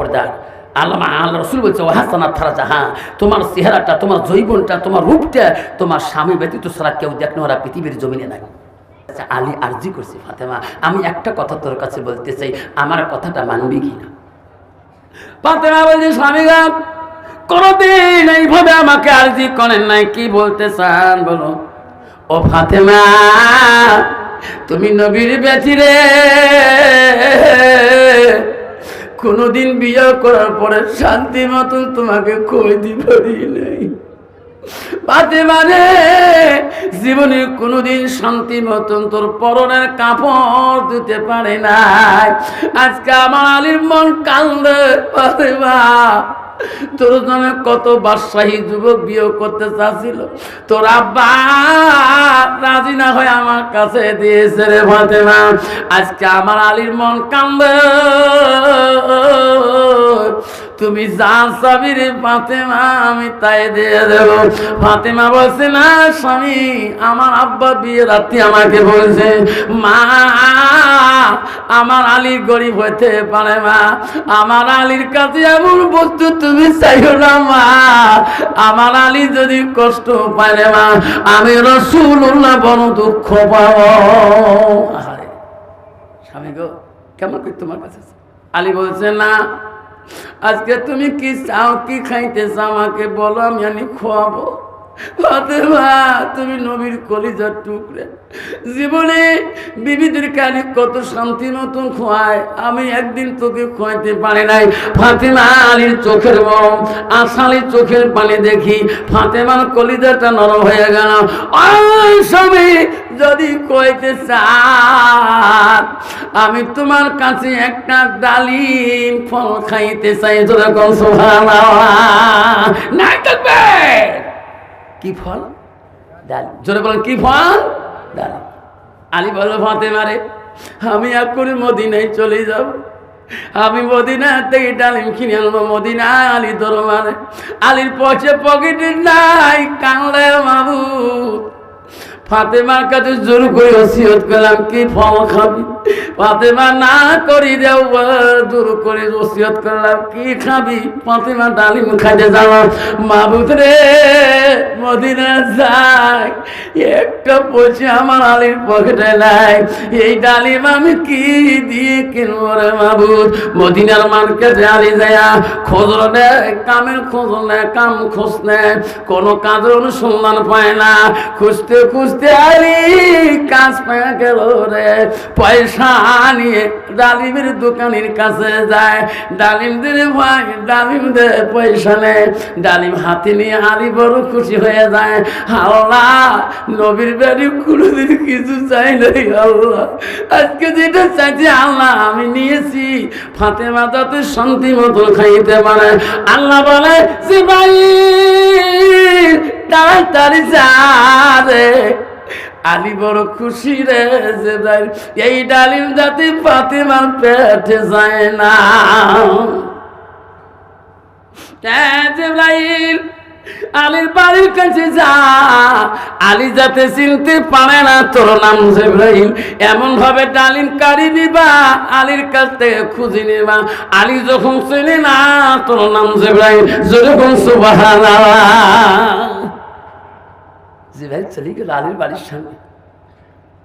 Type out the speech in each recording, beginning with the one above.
পর্দা আল্লামা আল্লাহ রসুল বলছে ও হাসানাত ফারাজা, হ্যাঁ তোমার চেহারাটা, তোমার যৌবনটা, তোমার রূপটা তোমার স্বামী ব্যতীত ছাড়া কেউ দেখনো ওরা পৃথিবীর জমিনে নাই। আচ্ছা, আলী আরজি করছে, ফাতেমা আমি একটা কথা তোর কাছে বলতে চাই, আমার কথাটা মানবি কিনা? ফাতেমা বলছে স্বামী গা কোনদিন এইভাবে আমাকে আরজি করেন নাই, কি বলতে চান বলো? ও ফাতেমা তুমি নবীর বেটি রে, কোনদিন বিয়ে করার পরে শান্তি মতন তোমাকে কই দিবি নাই। ফাতেমা রে জীবনে কোনদিন শান্তি মতন তোর পরনের কাপড় দিতে পারে নাই। আজকে আমার আলীর মন কান্দে। ফাতেমা তোর জন্য কত বাদশাহী যুবক বিয়ে করতে চাচ্ছিল, তোর আব্বা রাজি না হয়ে আমার কাছে দিয়েছে রে ফাতেমা। আজকে আমার আলীর মন কান্দে, তুমি যা চাবি রে ফাতেমা আমি তাই দিয়ে দেব। ফাতেমা বলছে না স্বামী, আমার আব্বা বিয়ে রাত্রি আমাকে বলছে মা আমার আলী গরিব হইতে পারে মা, আমার আলীর কাছে এমন বস্তু তুমি চাইও না মা, আমার আলী যদি কষ্ট পায় রে মা আমি রাসূলুল্লাহ বড় দুঃখ পাবো। স্বামী গো কেমন করে তোমার কাছে? আলী বলছে না, আজকে তুমি কি চাও, কি খাইতে চাও আমাকে বলো, আমি খাওয়াবো। ফাতেমা তুমি নবীর কলিজার টুকরে, জীবনে বিবিদের কানে কত শান্তি নতুন খোয়ায়, আমি একদিন তোকে খোয়াইতে পারি নাই। ফাতেমা আলীর চোখের মরম আশালির চোখের পানি দেখি ফাতেমার কলিজাটা নরম হয়ে গেল। ওই স্বামী যদি কইতে চান আমি তোমার কাছে একটা ডালিম ফল খাইতে চাই, যেরকম সুবহানাল্লাহ না থাকবে। কি ফল? ডালিম। জোরে বলেন কি ফল? ডালিম। আলী বলল ফাতেমা রে আমি এক্ষুনি মদিনায় চলে যাব, আমি মদিনা থেকে ডালিম কিনে আনবো মদিনা আলী দরবারে। আলীর পকেটে নাই, কানলে মাবুদ। ফাতেমার কাছে জোর করে ওসিয়ত করলাম কি ফল খাবি? ফাতেমা না করি দেও, জোর করে ওসিয়ত করলাম কি খাবি? ফাতেমা ডালিম খাইতে যাও। মাবুদ রে মদিনা যাই, একটা পয়সা আমার আলীর পকেটে নাই, এই ডালিম আমি কি দিয়ে কিনবো রে মাবুদ? মদিনার মার্কেটে আলী যায়া খোঁজ নেয়, কামের খোঁজ নেয়, কাম খোঁজ নেয়, কোনো কাজের অনুসন্ধান পায় না। খুঁজতে খুঁজতে আলী কাজ পেয়ে গেল রে। পয়সা নিয়ে ডালিমের দোকানের কাছে যায়, ডালিম দিলে ভাই ডালিম দে, পয়সা নেই। ডালিম হাতে নিয়ে আলী বড় খুশি হয়ে যায়। আল্লাহ নবীর বাড়ি কোনোদিন কিছু চাই নাই, আল্লাহ আজকে যেটা চাইছি আল্লাহ আমি নিয়েছি, ফাতেমা যাতে শান্তি মতো খাইতে পারে। আল্লাহ বলে যে ভাই তাড়াতাড়ি যা রে। আলী বড় খুশি রে যে ভাই এই ডালিম যাতে ফাতেমার পেটে যায় না। জিবরাইল আলীর বাড়ির কাছে যা, আলী যাতে চিনতে পারে না তোর নাম জিবরাইল, এমন ভাবে ডালিম কাড়ি দিবা আলীর কাছ থেকে খুঁজে নিবা। আলী যখন চিনে না তোর নাম জিবরাইল, যেরকম সুবহানাল্লাহ। জিবরাইল চলে গেল আলীর বাড়ির সামনে।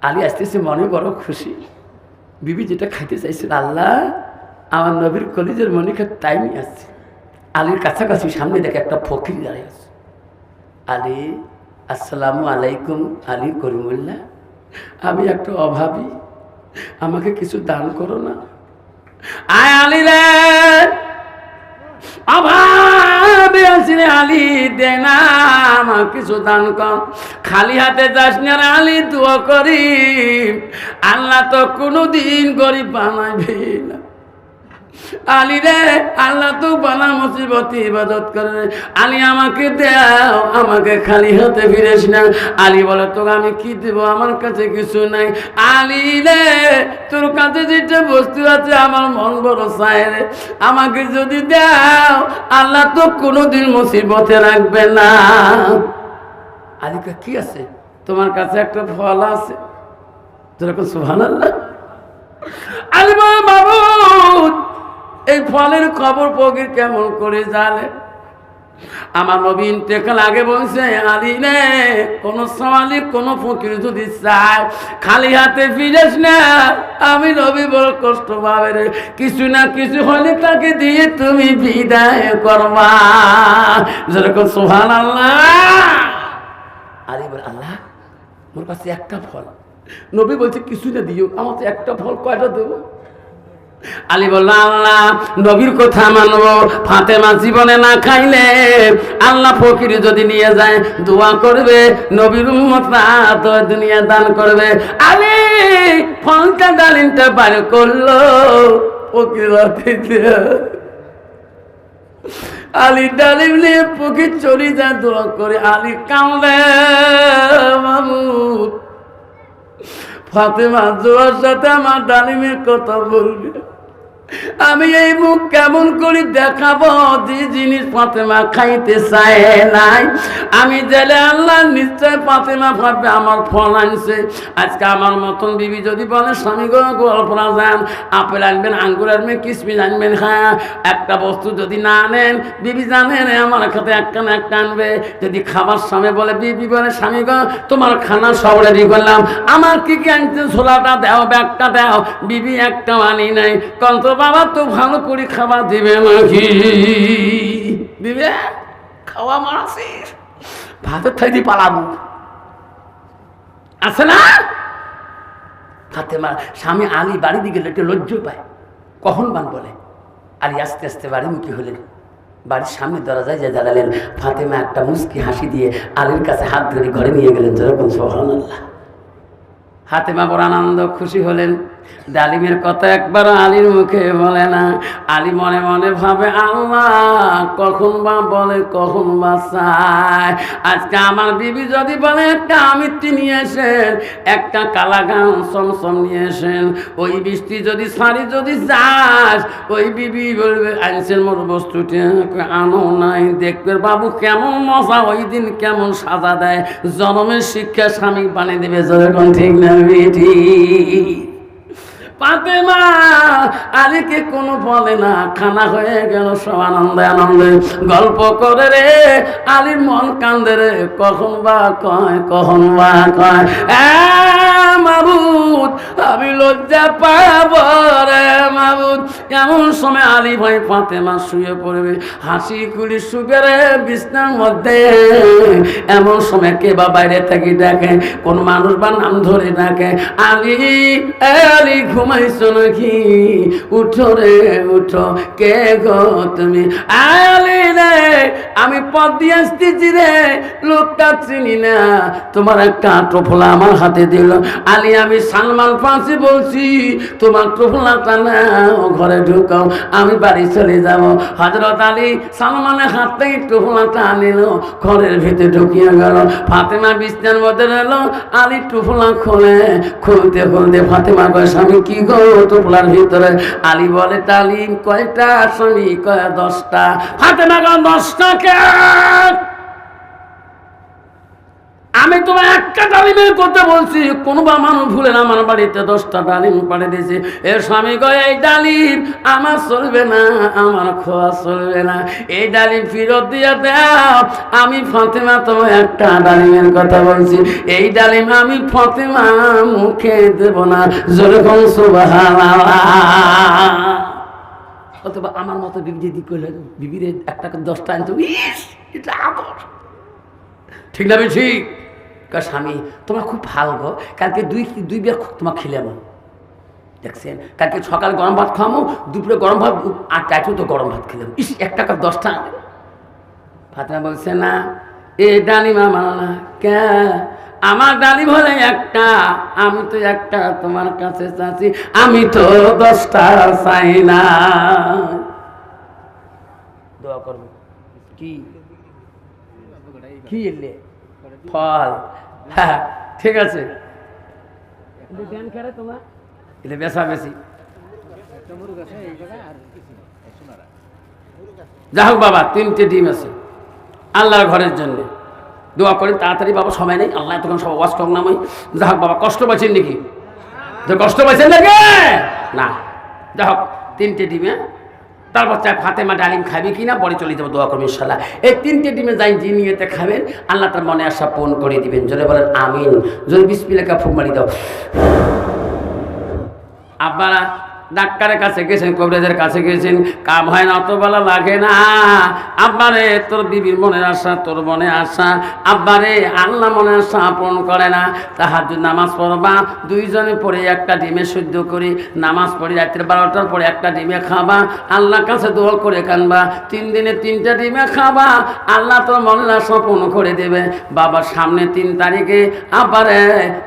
আলী আসতেছে মনে বড় খুশি, বিবি যেটা খাইতে চাইছিল আল্লাহ আমার নবীর কলিজের মনিকার টাইমই আসছে। আলীর কাছাকাছি সামনে দেখে একটা ফকির দাঁড়িয়ে আছে। আলী আসসালামু আলাইকুম। আলী করিমুল্লাহ আমি একটা অভাবী, আমাকে কিছু দান করো না। আয় আলী রে অভাবে আসলে আলী দে না আমার কিছু দান কর, খালি হাতে যাস না আলী, দোয়া করি আল্লাহ তো কোনোদিন গরিব বানাইবে না। আলী রে আল্লাহ তো বালা মুসিবতে ইবাদত করে, আলী আমাকে দাও, আমাকে খালি হাতে ফিরেস না। আলী বলে তোকে আমি কি দেবো, আমার কাছে কিছু নাই। আলী রে তোর কাছে যেটা বস্তু আছে আমার মন বড় চায় রে, আমাকে যদি দাও আল্লাহ তো কোনোদিন মুসিবতে রাখবে না। আলী কা কি আছে? তোমার কাছে একটা ফল আছে, যেরকম সুবহানাল্লাহ। আলী বলে মাবুদ এই ফলের খবর ফকির কেমন করে জানে? আমার নবী ইন্তেকাল আগে বলছে, আলী রে, কোন সওয়ালি কোন ফকির যদি চায় খালি হাতে ফিরিস না, আমি নবী বড় কষ্ট পাবে রে, কিছু না কিছু হলে তাকে দিয়ে তুমি বিদায় করবা। যেরকম সুবহানাল্লাহ। আলী বলে, আল্লাহ মোর কাছে একটা ফল, নবী বলছে কিছু না দিও, আমার তো একটা ফল, কয়টা দেবো? আলী বলল, আল্লাহ নবীর কথা মানবো, ফাতেমা জীবনে না খাইলে আল্লাহ ফকির যদি নিয়ে যায় দোয়া করবে, নবীর উম্মতরা তো দুনিয়া দান করবে। আলী ফলটা ডালিমটা বার করলো, ফকির আলী ডালিম নিয়ে ফকির চলে যায় দোয়া করে। আলী কাঁদে, মামুদ ফাতেমা জোয়ার সাথে আমার ডালিমের কথা বলবে, আমি এই মুখ কেমন করে দেখাবো যে জিনিস ফাতেমা খাইতে চায় নাই? আমি জেলে আল্লাহ নিশ্চয় ফাতেমা ভাববে আমার ফল আনছে। আজকে আমার মতন বিবি যদি বলে, স্বামী গো গোয়ালপাড়া যান, আপেল আনবেন, আঙ্গুর আনবেন, কিশমিশ আনবেন, হ্যাঁ একটা বস্তু যদি না আনেন বিবি জানেন আমার খাতে একটা না একটা আনবে। যদি খাবার সামনে বলে, বিবি বলে, স্বামী গো তোমার খানা সব রেডি করলাম, আমার কি কি আনছে, ছোলাটা দাও, ব্যাগটা দাও, বিবি একটা আনি নাই, কন্ত বাবা তো ভালো করে খাবার দিবে নাকি? দিবে? খাওয়া মারছি, ভাতের থাই পালাবো, আছে না? ফাতেমা স্বামী আলী বাড়ি দিকে একটু লজ্জা পায়, কখন বান বলে। আলী আস্তে আস্তে বাড়িমুখী হলেন, বাড়ির সামনে দরজায় যে দাঁড়ালেন। ফাতেমা একটা মুস্কি হাসি দিয়ে আলীর কাছে হাত ধরে ঘরে নিয়ে গেলেন। যেরকম সুবহানাল্লাহ। ফাতেমা বড় আনন্দ খুশি হলেন। ডালিমের কথা একবার আলীর মুখে বলে না। আলী মনে মনে ভাবে, আল্লাহ কখন বা বলে, কখন বা চায়। আজকে আমার বিবি যদি বলে একটা আমিত্তি নিয়ে আসেন, একটা কালাগান সমসম নিয়ে আসেন, ওই বৃষ্টি যদি সারি যদি যাস, ওই বিবি বলবে আনছেন মোর বস্তুটি আনো নাই, দেখবে বাবু কেমন মজা, ওই দিন কেমন সাজা দেয়, জনমের শিক্ষা স্বামী বানিয়ে দেবে। যেরকম ঠিক না বেটি? ফাতেমা আলীকে কোনো বলে না, খানা হয়ে গেল, সব আনন্দে আনন্দে গল্প করে রে। আলীর মন কান্দে রে, কখন বা কয়, কখন বা কয়, মাবুদ আমি লজ্জা পাব রে মাবুদ। এমন সময় আলী ভাই ফাতেমা শুয়ে পড়বে, হাসি খুলি শুবে রে বিছনার মধ্যে। এমন সময় কে বা বাইরে থেকে ডাকে, কোন মানুষ বা নাম ধরে ডাকে, আলী আলী ঘুমাইছো নাকি? উঠো রে উঠো, কে গো তুমি? আলী রে আমি পথ দিয়ে আসতেছি রে, লোকটা চিনি না, তোমার একটা টোফলা আমার হাতে দিল। আলী আমি সালমান ফার্সি বলছি, তোমার টোফলাটা নাও, ঘরে ঢুকাও, আমি বাড়ি চলে যাব। হযরত আলী সালমানের হাত থেকে টোফলাটা আনিল, ঘরের ভিতরে ঢুকিয়ে গেল। ফাতেমা বিছনার মধ্যে রইল, আলী টোফলা খোলে, খুলতে খুলতে ফাতেমা কয়, স্বামী কি গো টোফলার ভিতরে? আলী বলে, তালিম কয়টা? স্বামী কয় 10টা। ফাতেমা কয় 10টা কে? আমি তোমার একটা ডালিমের কথা বলছি, কোনো বা মানুষ ভুলে না আমার বাড়িতে 10টা ডালিম পাড়ে দিয়েছে। এর স্বামী কয়, এই ডালিম আমার চলবে না, আমার খোয়া চলবে না, এই ডালিম ফেরত দিয়ে দাও। আমি ফাতেমা তোমার একটা ডালিমের কথা বলছি, এই ডালিম আমি ফাতেমা মুখে দেব না। যেরকম সুবহানাল্লাহ। অথবা আমার মতো বিবি যদি করলে, বিবির একটা 10টা আনতো, এটা আদর, ঠিক না বেশি? স্বামী তোমার খুব ভালো গো, কালকে দুই বের তোমার খেলাম, দেখছেন কালকে সকালে গরম ভাত খাওয়ামো, দুপুরে গরম ভাত, আর চাইতেও তো গরম ভাত খেলাম, ইস 1 টাকা 10টা। ফাতেমা বলছে, না এ ডালিম আমার না। কে? আমার ডালিম হলে একটা, আমি তো একটা তোমার কাছে চাচ্ছি, আমি তো 10টা চাই না। দোয়া করবো কি কি এলে ফল? হ্যাঁ ঠিক আছে, তোমার এটা বেশা বেশি। যা হোক বাবা, 3টে ডিম আছে আল্লাহর ঘরের জন্য, দোয়া করেন তাড়াতাড়ি বাবা, সময় নেই, আল্লাহ তখন সব ওয়াজ কম নামাই। যা হোক বাবা, কষ্ট পাচ্ছেন নাকি? কষ্ট পাচ্ছেন নাকি? না, যা হোক 3টে ডিমে তারপর চাই ফাতেমা ডালিম খাবি কিনা পরে চলে যাবো, দোয়া করবেন ইনশাল্লাহ। এই 3টে ডিমে যাই যে নিয়েতে খাবেন আল্লাহ তার মনে আশা পূরণ করে দিবেন। জোরে বলেন আমিন। জোরে বিসমিল্লাহ ফুক মারি দাও। আপনারা ডাক্তারের কাছে গেছেন, কবিরাজের কাছে গেছেন, কাম হয় না, অত বেলা লাগে না। আব্বারে তোর বিবির মনের আশা, তোর মনে আশা, আব্বারে আল্লাহ মনের আশা পূরণ করে না। তাহাজ্জুদ নামাজ পড়বা, দুইজনে পড়ে একটা ডিমে শুদ্ধ করি, নামাজ পড়ে রাত্রে 12টার পরে একটা ডিমে খাবা, আল্লাহর কাছে দোয়া করে কানবা, 3 দিনে 3টা ডিমে খাবা, আল্লাহ তোর মনের আশা পূরণ করে দেবে। বাবার সামনে 3 তারিখে আব্বারে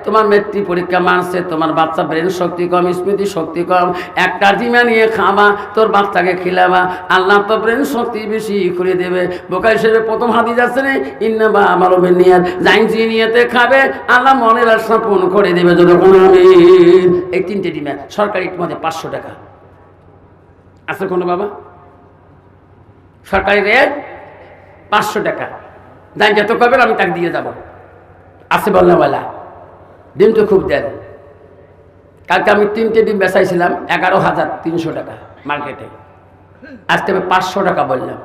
তোমার মেট্রিক পরীক্ষা মারছে, তোমার বাচ্চা ব্রেন শক্তি কম, স্মৃতি শক্তি কম, একটা ডিমা নিয়ে খাবা, তোর বাচ্চাকে খিলাবা, আল্লাহ তো ব্রেন শক্তি বেশি করে দেবে। বোকাই শরীফের প্রথম হাদিস আছে না, ইন্নামা আমালু বিন্নিয়াত, জাইনজি নিয়তে খাবে আল্লাহ মনের আশা পূরণ করে দেবে। যতক্ষণ আমিন। এই 3টে ডিমা সরকারি মধ্যে 500 টাকা আছে কোনো বাবা? সরকারি রেট 500 টাকা। জাইন যত করবেন আমি তাকে দিয়ে যাব। আছে বললামওয়ালা ডিম তো খুব দেন। কালকে আমি 3টে ডিম বেচাইছিলাম 11,300 টাকা মার্কেটে, আজকে আমি 500 টাকা বললাম।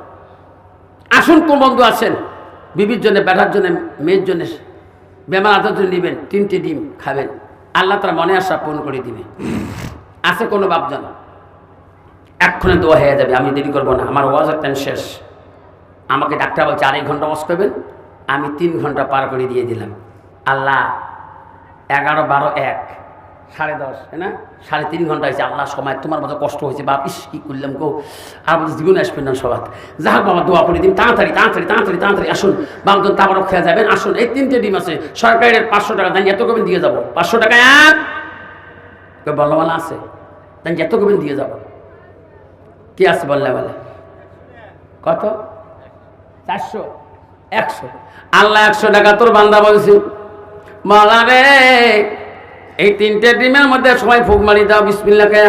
আসুন কোন বন্ধু আছেন বিবির জন্য, বেটার জন্য, মেয়ের জন্য, বেমার আদার জন্য নেবেন, 3টে ডিম খাবেন, আল্লাহ তার মনে আশা পূরণ করে দিবে। আছে কোনো বাপজন? এক্ষণে দোয়া হয়ে যাবে, আমি দেরি করবো না, আমার ওয়াজের টাইম শেষ। আমাকে ডাক্তার বলছে 2.5 ঘন্টা ওয়াজ করবেন, আমি 3 ঘন্টা পার করে দিয়ে দিলাম। আল্লাহ 11, 12, 1, 10:30, তাই না? 3.5 ঘন্টা হয়েছে। আল্লাহ সময় তোমার মতো কষ্ট হয়েছে বাপ, ইস কি করলাম গো, আর বলছে জীবনে আসবেন না সবাই। যাক বাবা দোয়া করে দিন, তাড়াতাড়ি তাড়াতাড়ি তাড়াতাড়ি তাড়াতাড়ি আসুন, বামজন তাবারক খেয়ে যাবেন, আসুন। এই 3টে ডিম আছে সরকারের 500 টাকা, তাই এত কবেন দিয়ে যাবো। 500 টাকা এক বল্লাওয়ালা আছে, তাই এত কবেন দিয়ে যাবো। কি আছে বল্লাওয়ালা? কত? 400, 100। আল্লাহ 100 টাকা তোর বান্দা বলছি, মালা রে এই 3টে ডিমের মধ্যে সবাই ফুক মারি দাও বিসমিল্লাহ কে।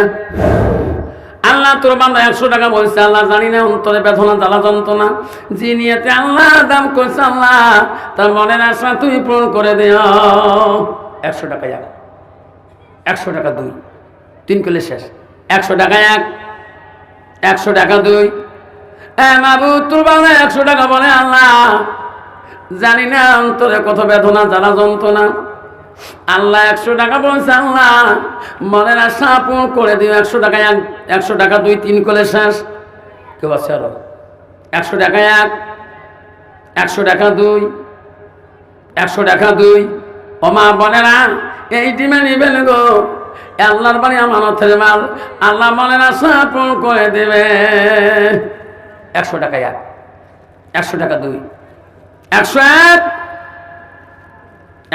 আল্লাহ তোর বান্দা 100 টাকা বলছে, আল্লাহ জানি না অন্তরে বেদনা জ্বালা যন্ত্রণা যে নিয়েতে আল্লাহ দাম করছে, আল্লাহ তার মনের আশা তুমি পূরণ করে দিও। 100 টাকা এক, 100 টাকা 2, 3 করলে শেষ। 100 টাকা 1, 100 টাকা 2। মাবুদ তোর বান্দা 100 টাকা বলে, আল্লাহ জানি না অন্তরে কত বেদনা জ্বালা যন্ত্রণা, আল্লাহ 100 টাকা বলছে, আল্লাহ মনের আশা পূরণ করে দিও। 100 টাকা 1, 100 টাকা 2, 3 করলে শেষ। কেউ আছে আরো? 100 টাকা 1, 100 টাকা 2, 100 টাকা 2। ও মা বোনেরা এই ডিমে নিবেন গো, আল্লাহর বাড়ি আমানতের মাল, আল্লাহ মনের আশা পূরণ করে দেবে। 100 টাকা 1, 100 টাকা 2, 101,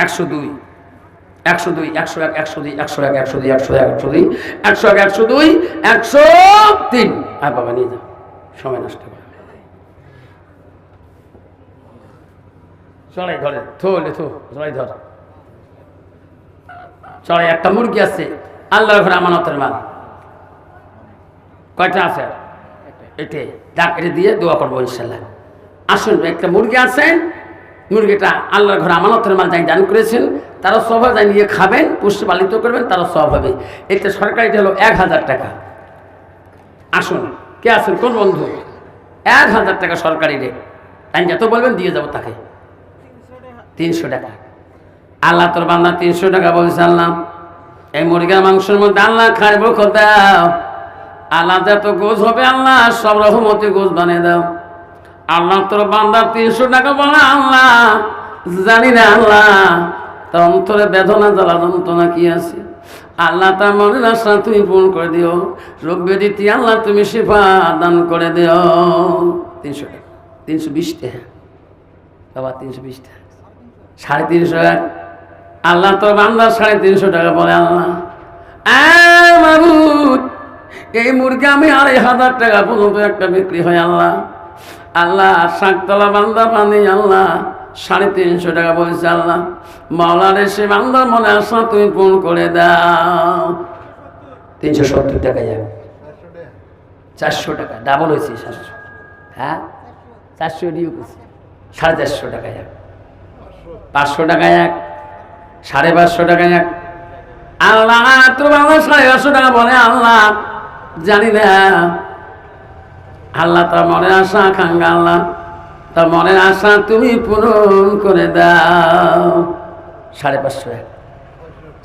102, 102, 101, 102, 101, 102, 101, 102, 101, 102, 103। আর বাবা নিয়ে যাও, সময় নষ্ট করে। চড়াই ধরে থলে থো, চড়াই ধর, চড়াই। একটা মুরগি আছে আল্লাহর ঘরে আমানতের মাল। কয়টা আছে? এটাই ডাক, এটা দিয়ে দোয়া করবো ইনশাল্লাহ। আসুন, একটা মুরগি আছেন, মুরগিটা আল্লাহর ঘরে আমানতের মাল যাই দান করেছেন, তারা সব যাই নিয়ে খাবেন, পুষ্টি পালিত করবেন, তারা সব হবে। এটা সরকারিটা হলো 1000 টাকা। আসুন, কে আছেন কোন বন্ধু? 1000 টাকা সরকারি রেট, তাই যত বলবেন দিয়ে যাবো তাকে। 300 টাকা। আল্লাহ তোর বান্দা 300 টাকা বলছে, আল্লাহ এই মুরগির মাংসের মধ্যে আল্লাহ খাইব দাও, আল্লাহ যত গোছ হবে আল্লাহ সব রহমতে গোছ বানিয়ে দাও। আল্লাহ তোর বান্দা 300 টাকা বলে, আল্লাহ জানি না আল্লাহ তার অন্তরে বেদনা জ্বালা যন্ত্রণা কি আছে, আল্লাহ তার মনের আশা তুমি পূরণ করে দিও। রোগ ব্যাধি আল্লাহ তুমি শিফা দান করে দিও। 300 টাকা, 320 টাকা বাবা, 320 টাকা, 350। আল্লাহ তোর বান্দা 350 টাকা বলে, আল্লাহ মাবুদ এই মুরগি আমি 2500 টাকা পর্যন্ত একটা বিক্রি হয়। আল্লাহ আল্লাহ শাকতলা বান্দা পানি, আল্লাহ 350 টাকা বলছে, আল্লাহ মাওলার এসে বান্দার মনে আশা তুমি পূরণ করে দাও। 370 টাকা যাবে, 400 টাকা ডাবল হয়েছে, 700। হ্যাঁ 400 ডিউ করছে, 450 টাকা যাবে, 500 টাকা 1, 550 টাকা 1। আল্লাহ তোর বাবা 550 টাকা বলে, আল্লাহ জানি না আল্লাহ তার মনের আশা আকাঙ্ক্ষা, আল্লাহ তার মনের আশা তুমি পূরণ করে দাও। 550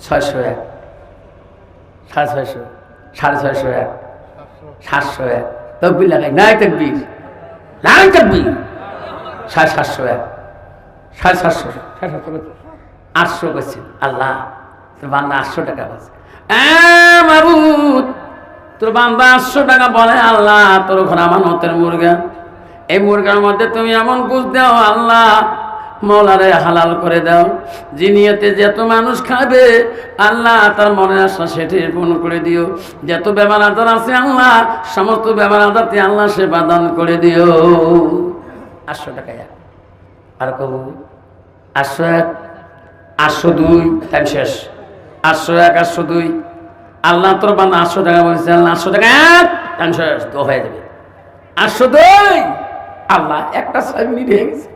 601 650 650 701 তকবীর লাগাই, নাই তকবীর, নাই তকবীর। 750 750 800 করছি। আল্লাহ তোর বান্দা 800 টাকা বলছে, মাবুদ তোর বান্দা 800 টাকা বলে, আল্লাহ তোর ঘর আমানতের মুরগা, এই মুরগার মধ্যে তুমি এমন বুঝ দাও আল্লাহ, মৌলারে হালাল করে দাও, যে নিয়তে যত মানুষ খাবে আল্লাহ তার মনের আশা সেটি পূর্ণ করে দিও। যত বেমার আজার আছে আল্লাহ সমস্ত বেমার আজারতে আল্লাহ সেবা দান করে দিও। 800 টাকা আর কবু 801 802 টাইম শেষ। 801 802 আল্লাহ তোর বান্দা 800 টাকা বলছে, আল্লাহ 800 টাকা টাইম শেষ, তো হয়ে যাবে। 802 আল্লাহ একটা 6 মিনিট হয়ে গেছে।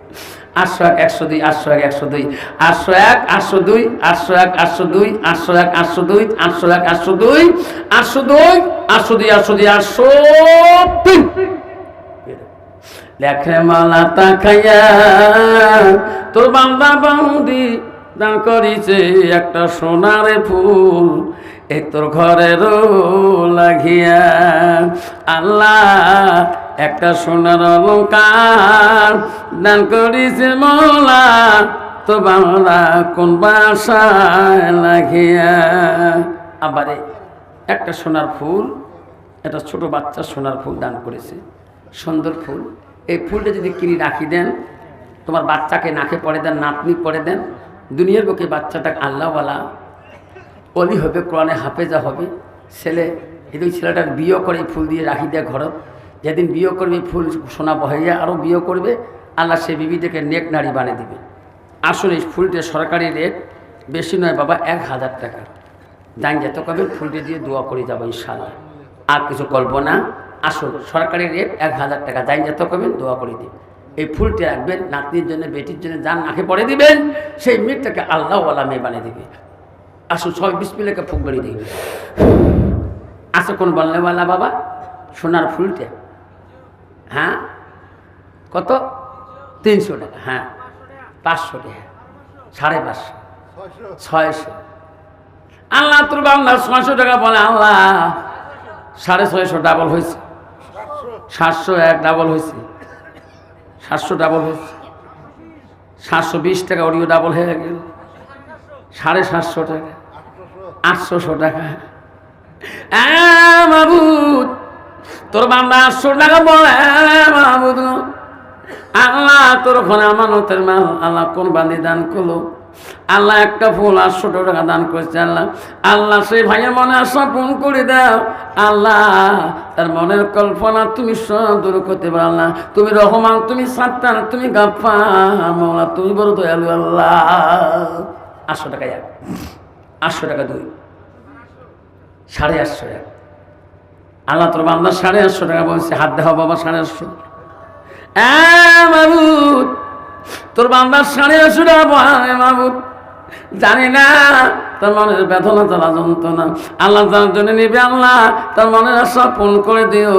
801 102 801 102 801 802 801 802 801 802 801 802 802 802 802 লেখে মালা তাকাইয়া তোর বান্দা বান্দি দান করিছে একটা সোনার ফুল, এই তোর ঘরের লাগিয়া আল্লাহ একটা সোনার অলংকার দান করিছে মৌলা, তো বাংলা কোন বাসায় লাগিয়া। আবারে একটা সোনার ফুল, একটা ছোট বাচ্চা সোনার ফুল দান করেছে, সুন্দর ফুল। এই ফুলটা যদি কিনে রাখি দেন, তোমার বাচ্চাকে নাকে পড়ে দেন, নাতনি পড়ে দেন, দুনিয়ার বুকে বাচ্চাটা আল্লাহওয়ালা অলি হবে, কোরআনে হাফেজা হবে। ছেলে এই ছেলেটার বিয়ে করে এই ফুল দিয়ে রাখি দেয় ঘরত, যেদিন বিয়ে করবে ফুল সোনা বহাইয়া আরও বিয়ে করবে, আল্লাহ সে বিবিদেরকে নেক নারী বানিয়ে দিবে। আসলে এই ফুলটা সরকারি রেট বেশি নয় বাবা, 1000 টাকা। জান যেত কবে ফুলটা দিয়ে দোয়া করে যাবো ইনশাআল্লাহ, আর কিছু করবো না। আসল সরকারি রেট 1000 টাকা, জান যেত কবে দোয়া করে দিবে। এই ফুলটা রাখবেন নাতনির জন্য, বেটির জন্য, যান নাকে পড়ে দিবেন, সেই মেয়েটাকে আল্লাহওয়ালা মেয়ে বানিয়ে দিবে। আসল সবাই বিসমিল্লাহকে ফুক বাড়িয়ে দিবে। আসো কোন বললেওয়ালা বাবা সোনার ফুলটা, হ্যাঁ কত? 300 টাকা, হ্যাঁ 500 টাকা, 550 600। আল্লাহ তোর বাংলা 600 টাকা বলে, আল্লাহ 650 ডাবল হয়েছে, 701 ডাবল হয়েছে, 700 ডাবল হয়েছে, 720 টাকা ওরিও ডাবল হয়ে গেল, 750 টাকা, 800 টাকা। মাবুদ তোর বান্দা 800 টাকা বলে, মাবুদ আল্লাহ তোর ওখানে আমানতের মাল আল্লাহ কোন বান্দি দান করলো, আল্লাহ একটা ফুল 800 টাকা দান করেছে। আল্লাহ আল্লাহ সেই ভাইয়ের মনে আশা পূরণ করে দাও আল্লাহ, তার মনের কল্পনা তুমি দূর করতে পারো আল্লাহ, তুমি রহমান, তুমি সাত্তার, তুমি গাফফার মাওলা, তুমি বড় দয়ালু আল্লাহ। 800 টাকা 800 টাকা 2 850 আল্লাহ তোর বান্দা 850 টাকা বলছে, হাত দেওয়া বাবা 850। মাবুদ তোর বান্দা 850 টাকা বলে, মাবুদ জানি না তার মনের বেদনা জ্বালা যন্ত্রণা আল্লাহ যার জন্য নিবে, আল্লাহ তার মনের আশা পূরণ করে দিও।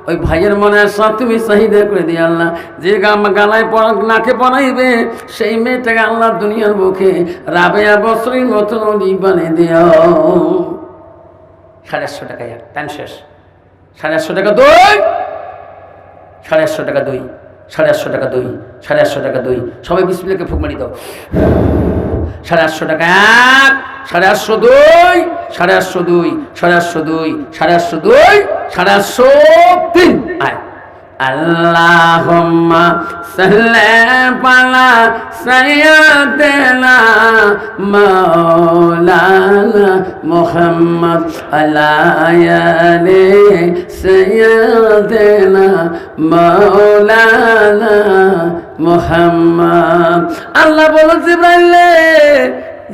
ওই ভাইয়ের মনের আশা তুমি চাহিদা করে দিও আল্লাহ, যে গালায় নাকে পড়াইবে সেই মেয়েটাকে আল্লাহ দুনিয়ার বুকে রাবেয়া বছরের মতন অলি বানিয়ে দিও। 850 টাকা টাইম শেষ। 850 টাকা 2 850 টাকা 2 850 টাকা 2 850 টাকা 2 সবাই বিসমিল্লাহকে ফুক মারি দাও। 850 টাকা 1 850 2 850 2 850 আয়। আল্লাহুম্মা সাল্লি আলা সাইয়্যিদিনা মাওলানা মুহাম্মদ আলা আলি সাইয়্যিদিনা মাওলানা মুহাম্মদ। আল্লাহ বলো জিবরাইল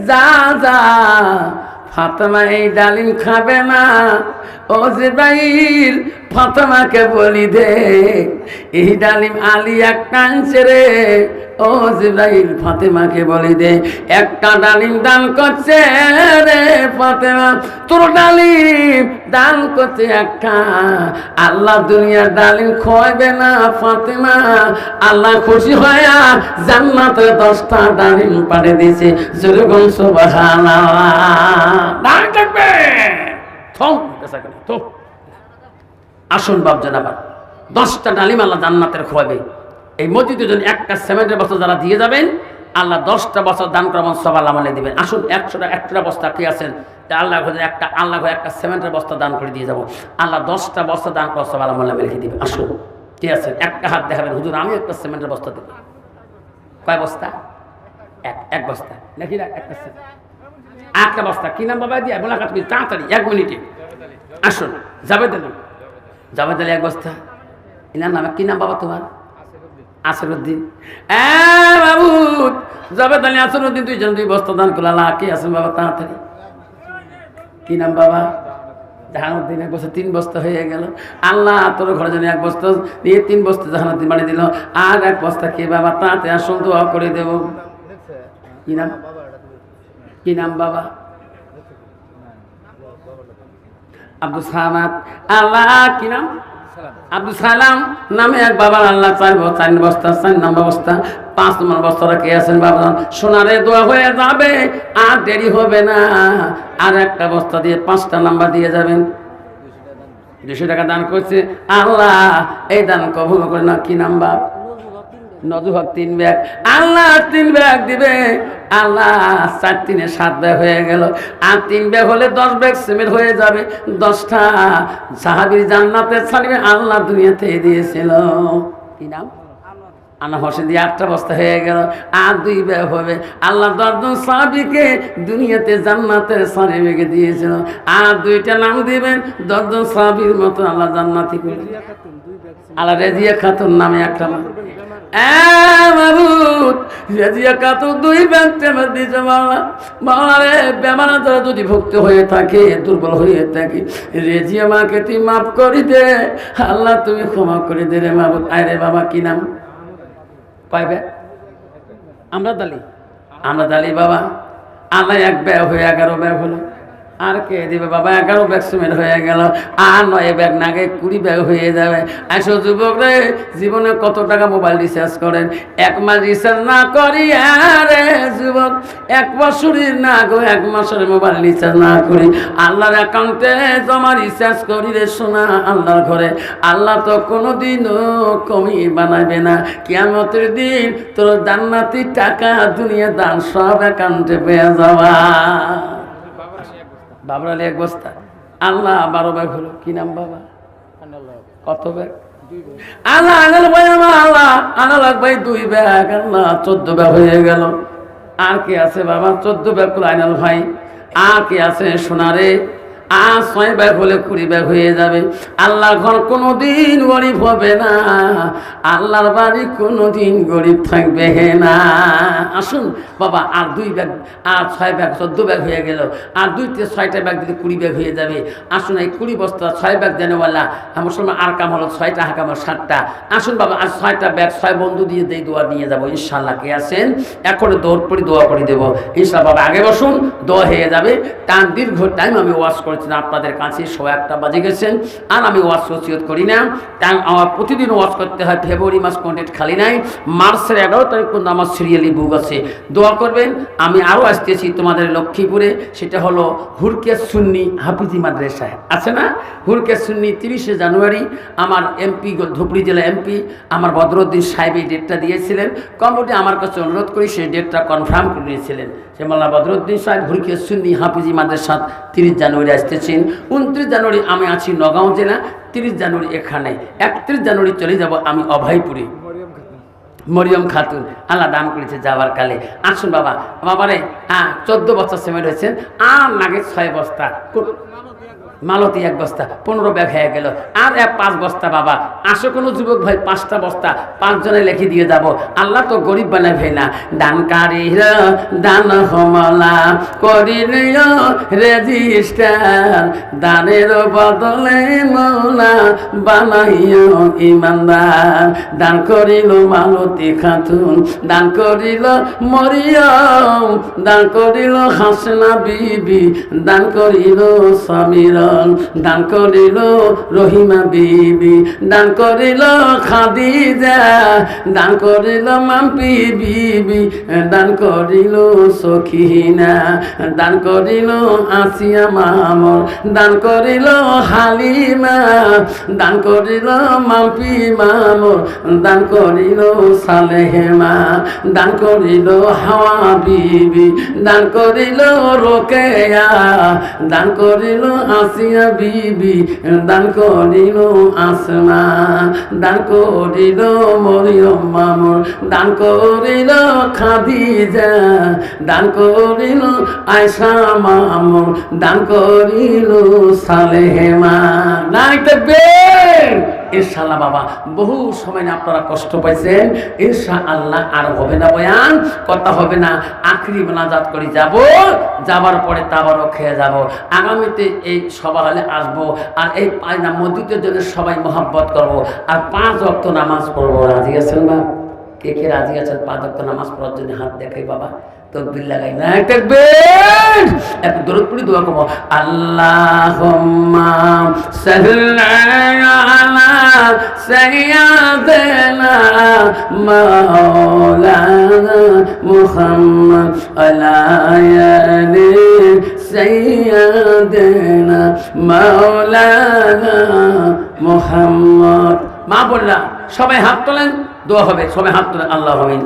যা যা, ফাতেমা এই ডালিম খাবে না, ও জিবরাইল ফাতেমাকে বলি দে এই ডালিম আলী একটা আনছে রে, ও জিবরাইল ফাতেমাকে বলি দে একটা ডালিম দান করছে রে ফাতেমা, তোর ডালিম দান করছে একটা, আল্লাহ দুনিয়ার ডালিম খোয়াবে না ফাতেমা। আল্লাহ খুশি হয়ে জান্নাতে 10টা ডালিম পাঠিয়ে দিয়েছে। যেরকম সুবহানাল্লাহ ডাক থাকবে। আসুন বাপজান, আবার 10টা ডালিম আল্লাহ জান্নাতের খোয়াবে। এই মসজিদের জন্য একটা সিমেন্টের বস্তা যারা দিয়ে যাবেন, আল্লাহ 10টা বছর দান করবেন, সব আল্লাহ মানে দিবেন। আসুন 100টা বস্তা কে আছেন আল্লাহ একটা সিমেন্টের বস্তা দান করে দিয়ে যাবো, আল্লাহ 10টা বস্তা দান করে সব আল্লাহ মানে লিখে দিবে। আসুন কে আছেন, একটা হাত দেখাবেন, হুজুর আমি একটা সিমেন্টের বস্তা দেবো। কয় বস্তা? এক বস্তা নাকি না? একটা বস্তা। কি নাম বাবা দিয়া মোলাকাত করি তাড়াতাড়ি 1 মিনিটে। আসুন জাবেদ আলী 1 বস্তা। এনার নামে কি নাম বাবা তোমার? আসরউদ্দিন। বাবু জাবেদ আলী আসরউদ্দিন, 2 বস্তা দান করলা। কে আছেন বাবা তাড়াতাড়ি? কি নাম বাবা? জাহানুদ্দিন। 1 বস্তা, 3 বস্তা হয়ে গেল। আল্লাহ তোর ঘরে যেন 1 বস্তা দিয়ে 3 বস্তা জাহানুদ্দিন বানিয়ে দিল। আর 1 বস্তা কে বাবা তাড়াতাড়ি আসুন, দোয়া করে দেব। কি নাম? কি নাম বাবা? আব্দুল সালাম। আল্লাহ কি নাম? আব্দুল সালাম নামে এক বাবার আল্লাহ 4 বস্তা, 4 নম্বর বস্তা। 5 নম্বর বস্তাটা কে আছেন বাবা? সোনারে দোয়া হয়ে যাবে, আর দেরি হবে না। আর একটা বস্তা দিয়ে 5টা নাম্বার দিয়ে যাবেন। 200 টাকা দান করছে আল্লাহ, এই দান কবুল করে না। কি নাম বাপ? নজুহক 3 ব্যাগ। আল্লাহ 3 ব্যাগ দিবে। আল্লাহ 4 3 7 ব্যাগ হয়ে গেল। আর 3 ব্যাগ হলে 10 ব্যাগ সিমেন্ট হয়ে যাবে। 10টা সাহাবীর জান্নাতে ছাড়বে আল্লাহ দুনিয়াতে দিয়েছিল। কি নাম? আনা হোসেন দিয়ে 8টা বস্তা হয়ে গেল। আর 2 ব্যাগ হবে। আল্লাহ 10 জন সাহাবীকে দুনিয়াতে জান্নাতে সার্টিফিকেট দিয়েছিল। আর 2টা নাম দিবেন 10 জন সাহাবীর মতো আল্লাহ জান্নাতি করে। আল্লাহ রেজিয়া খাতুন নামে একটা রেজিয়া খাতুন 2 ব্যাগ টেবিল দিয়েছে। বাংলারে বেমার দ্বারা যদি ভুক্ত হয়ে থাকে, দুর্বল হয়ে থাকে, রেজিয়া মাকে তুই মাফ করে দে আল্লাহ, তুমি ক্ষমা করে দে রে মাহবুব। আরে বাবা কি নাম? কয় ব্যাগ? আমরা দালি বাবা। আল্লাহ 1 ব্যাগ হয়ে 11 ব্যাগ হলো। আর কে দিবে বাবা? 11 ব্যাগ সিমেন্ট হয়ে গেল। আর 9 ব্যাগ নাগে 20 ব্যাগ হয়ে যাবে। আসো যুবক রে, জীবনে কত টাকা মোবাইল রিচার্জ করেন? 1 মাস রিচার্জ না করি আরে যুবক, 1 বছরের না গো, 1 মাসের মোবাইল রিচার্জ না করি আল্লাহর অ্যাকাউন্টে জমা রিচার্জ করি রে সোনা আল্লাহর ঘরে। আল্লাহ তো কোনোদিনও কমি বানাবে না। কিয়ামতের দিন তোর জান্নাতি টাকা দুনিয়া দান সব অ্যাকাউন্টে পেয়ে যাবা। বাবর আলী 1 বস্তা। আল্লাহ 12 ব্যাগ হলো। কি নাম বাবা? কত ব্যাগ? আল্লাহ আনাল ভাই আল্লাহ আনাল ভাই 2 ব্যাগ। আল্লাহ 14 ব্যাগ হয়ে গেল। আর কে আছে বাবা? 14 ব্যাগ হলো আনাল ভাই। আর কে আছে সোনারে? আর 6 ব্যাগ হলে 20 ব্যাগ হয়ে যাবে। আল্লাহর ঘর কোনোদিন গরিব হবে না, আল্লাহর বাড়ি কোনোদিন গরিব থাকবে না। আসুন বাবা, আর 2 ব্যাগ, আর 6 ব্যাগ 14 ব্যাগ হয়ে গেল। আর 2-6টা ব্যাগ দিলে 20 ব্যাগ হয়ে যাবে। আসুন এই 20 বস্তা 6 ব্যাগ দেনেওয়ালা মুসলমান আর কাম হলো 6টা, হাকাম 7টা। আসুন বাবা, আর 6টা ব্যাগ 6 বন্ধু দিয়ে দেই, দোয়া নিয়ে যাবো ইনশাল্লাহ। কে আছেন? এখন দৌড় পড়ি দোয়া করে দেবো ইনশাল্লাহ। বাবা আগে বসুন, দোয়া হয়ে যাবে। টান দীর্ঘ টাইম আমি ওয়াজ করেছি আপনাদের কাছে, 1:01 বাজে গেছেন। আর আমি ওয়াজ ওসিয়ত করি না, তাই আমার প্রতিদিন ওয়াজ করতে হয়। ফেব্রুয়ারি মাস কন্টেন্ট খালি নাই। মার্চের 11 তারিখ পর্যন্ত আমার সিরিয়ালি বুক আছে, দোয়া করবেন। আমি আরও আসতেছি তোমাদের লক্ষ্মীপুরে, সেটা হলো হুরকিয়া সুন্নি হাফিজি মাদ্রাসায় আছে না? হুরকিয়া সুন্নি 30শে জানুয়ারি আমার এমপি, ধুবড়ী জেলা এমপি আমার বদরুদ্দিন সাহেব এই ডেটটা দিয়েছিলেন। কমিটি আমার কাছে অনুরোধ করি, সেই ডেটটা কনফার্ম করে নিয়েছিলেন। সে মোল্লা বদরুদ্দিন সাহেব হুরকিয়া সুন্নি হাফিজি মাদ্রাসা 30 জানুয়ারি আসতেছেন। 29 জানুয়ারি আমি আছি নগাঁও জেলা, 30 জানুয়ারি এখানে, 31 জানুয়ারি চলে যাব আমি অভয়পুরে। মরিয়ম খাতুন আল্লাহ দান করেছে যাওয়ার কালে। আসুন বাবা, বাবারে 14 বছর সিমেন্ট হয়েছেন। আর লাগে 6 বস্তা মালতি 1 বস্তা 15 ব্যাগ হয়ে গেল, আর 5 বস্তা। বাবা আসো কোনো যুবক ভাই, 5টা বস্তা 5 জনে লিখে দিয়ে যাব। আল্লাহ তো গরিব বানাই ভাই না, দানকারীরা দান হমলা করিলিও রেজিস্টার, দানের বদলে মৌলা বানাইও ইমানদার। দান করিল মালতী খাতুন, দান করিল মরিয়ম, দান করিল হাসনা বিবি, দান করিল সামিরন, দান করিল রহিমা বিবি, দান করিল খাদিজা, দান করিল মাম্পি বিবি, দান করিল সখিনা, দান করিল আসিয়া মামর, দান করিল হালিমা, দান করিল মাম্পি মামর, দান করিল সালেহেমা, দান করিল হাওয়া বিবি, দান করিল রোকেয়া, দান করিল আসিয়া বিবি, দান করিল আসমা, দান করিল মরিয়ম মামুর, দান করিল খাদিজা, দান করিল আয়েশা মামুর, দান করিল সালেহেমা। নাই দেখবেন ইনশাআল্লাহ। বাবা বহু সময় আপনারা কষ্ট পাইছেন, ইনশাআল্লাহ আর হবে না বয়ান, কথা হবে না, আখরি মোনাজাত করে যাব, যাবার পরে তাবারও খেয়ে যাব। আগামীতে এই সভা হলে আসবো, আর এই পায়না মসজিদের জন্য সবাই মহব্বত করবো, আর 5 ওয়াক্ত নামাজ পড়বো। রাজি আছেন না? কে কে রাজি আছেন 5 ওয়াক্ত নামাজ পড়ার জন্য? হাত দেখাই বাবা, তকবীর লাগাই না দেখবেন। একটু দরুদ পড়ি, দোয়া করব। আল্লাহুম্মা সাল্লি আলা সাইয়্যিদিনা মাওলানা মুহাম্মদ আলা আলি সাইয়্যিদিনা মাওলানা মুহাম্মদ। মা বললাম সবাই হাত তোলেন, দোয়া হবে। সবাই হাত তোলেন। আল্লাহু আমিন।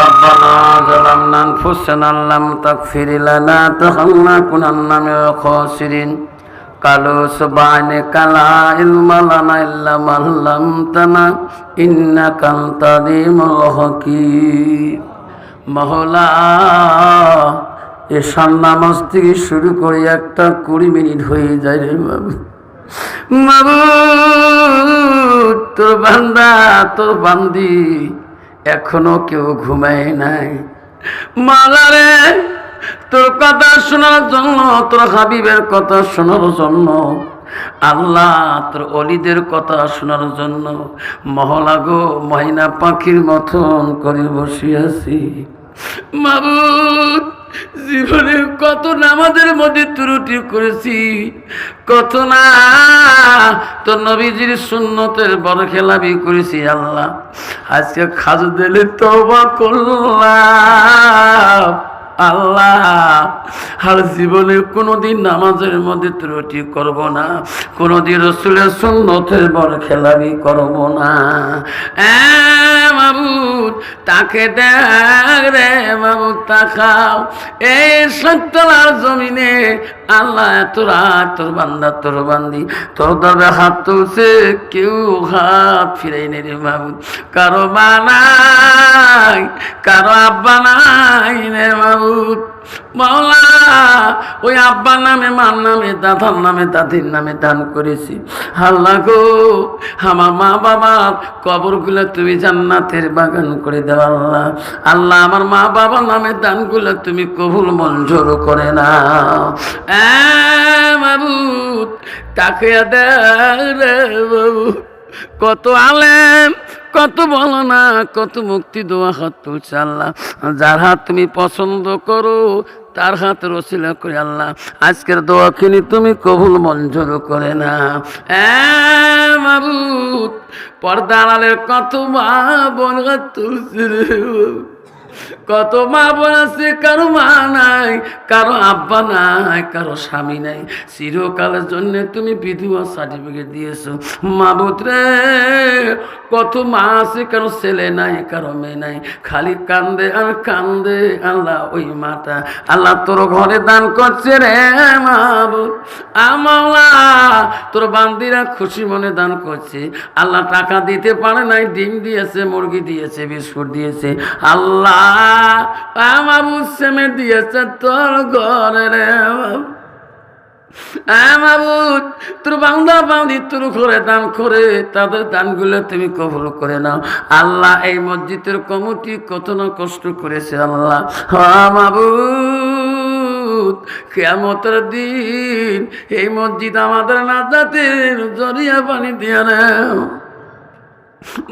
ربنا ظلمنا أنفسنا لم تغفر لنا لنكونن من الخاسرين قالوا سبحانك لا علم لنا إلا ما علمتنا إنك أنت العليم الحكيم। মহলা এশার নামাজ থেকে শুরু করে একটা 20 মিনিট হয়ে যায় রে মাবুদ, তোর বান্দা তোর বান্দি এখনো কেউ ঘুমায় নাই। মালারে তোর কথা শোনার জন্য, তোর হাবিবের কথা শোনার জন্য, আল্লাহ তোর অলিদের কথা শোনার জন্য মহলা গো ময়না পাখির মতন করে বসে আছি। মাবুদ জীবনে কত নামাজের মধ্যে ত্রুটি করেছি, কত না তোর নবীজির সুন্নতের বড় খেলাপি করেছি। আল্লাহ আজকে খাজ দিলে তওবা করলাম। আল্লাহ আর জীবনে কোনোদিন নামাজের মধ্যে ত্রুটি করব না, কোনোদিন রাসূলের সুন্নতের বড় খেলাপি করব না। মাবুদ তাকে দেখ রে মাবুদ, তাকাও এই সত্যলার জমিনে। আল্লাহ তোর তোর বান্দা তোর বান্দি তোর দরবারে হাত তুলছে, কেউ হাত ফিরাই নেই রে মাবুদ। কারো মা নাই, কারো আব্বা নাই রে মাবুদ। মাওলা ওই আব্বার নামে, মার নামে, দাদার নামে, দাদির নামে দান করেছি। আল্লাহ গো আমার মা বাবার কবরগুলো তুমি জান্নাতের বাগান করে দাও। আল্লাহ আল্লাহ আমার মা বাবার নামে দানগুলো তুমি কবুল মঞ্জুর করে নাও। মাবুদ তাকে দেখ বাবু, কত আলেম, কত বলো না, কত মুক্তি দোয়া হাত তুলছে। আল্লাহ যার হাত তুমি পছন্দ করো তার হাত রসিলা করে আল্লাহ আজকের দোয়া কিনি তুমি কবুল মঞ্জুর করে না। মাবুদ পর্দা আড়ালের কত মা বোন হাত তুলছে রে, কত মা বোন আছে কারো মা নাই, কারো আব্বা নাই, কারো স্বামী নাই। চিরকালের জন্য তুমি বিধবা সার্টিফিকেট দিয়েছো। মাবুদ রে কত মা আছে কারো ছেলে নাই, কারো মেয়ে নাই, খালি কান্দে আর কান্দে। আল্লাহ ওই মাটা আল্লাহ তোর ঘরে দান করছে রে মাবুদ। আমলা তোর বান্দিরা খুশি মনে দান করছে। আল্লাহ টাকা দিতে পারে নাই, ডিম দিয়েছে, মুরগি দিয়েছে, বিস্কুট দিয়েছে। আল্লাহ আমার সেমে দিয়েছে তোর ঘরে রে। মাবুদ তোর বান্দা বান্দি তোর করে দান করে তাদের দানগুলো তুমি কবুল করে নাও আল্লাহ। এই মসজিদের কমিটি কত না কষ্ট করেছে আল্লাহ। মাবুদ কিয়ামতের দিন এই মসজিদ আমাদের নাজাতের জরিয়া পানি দিয়ে নাও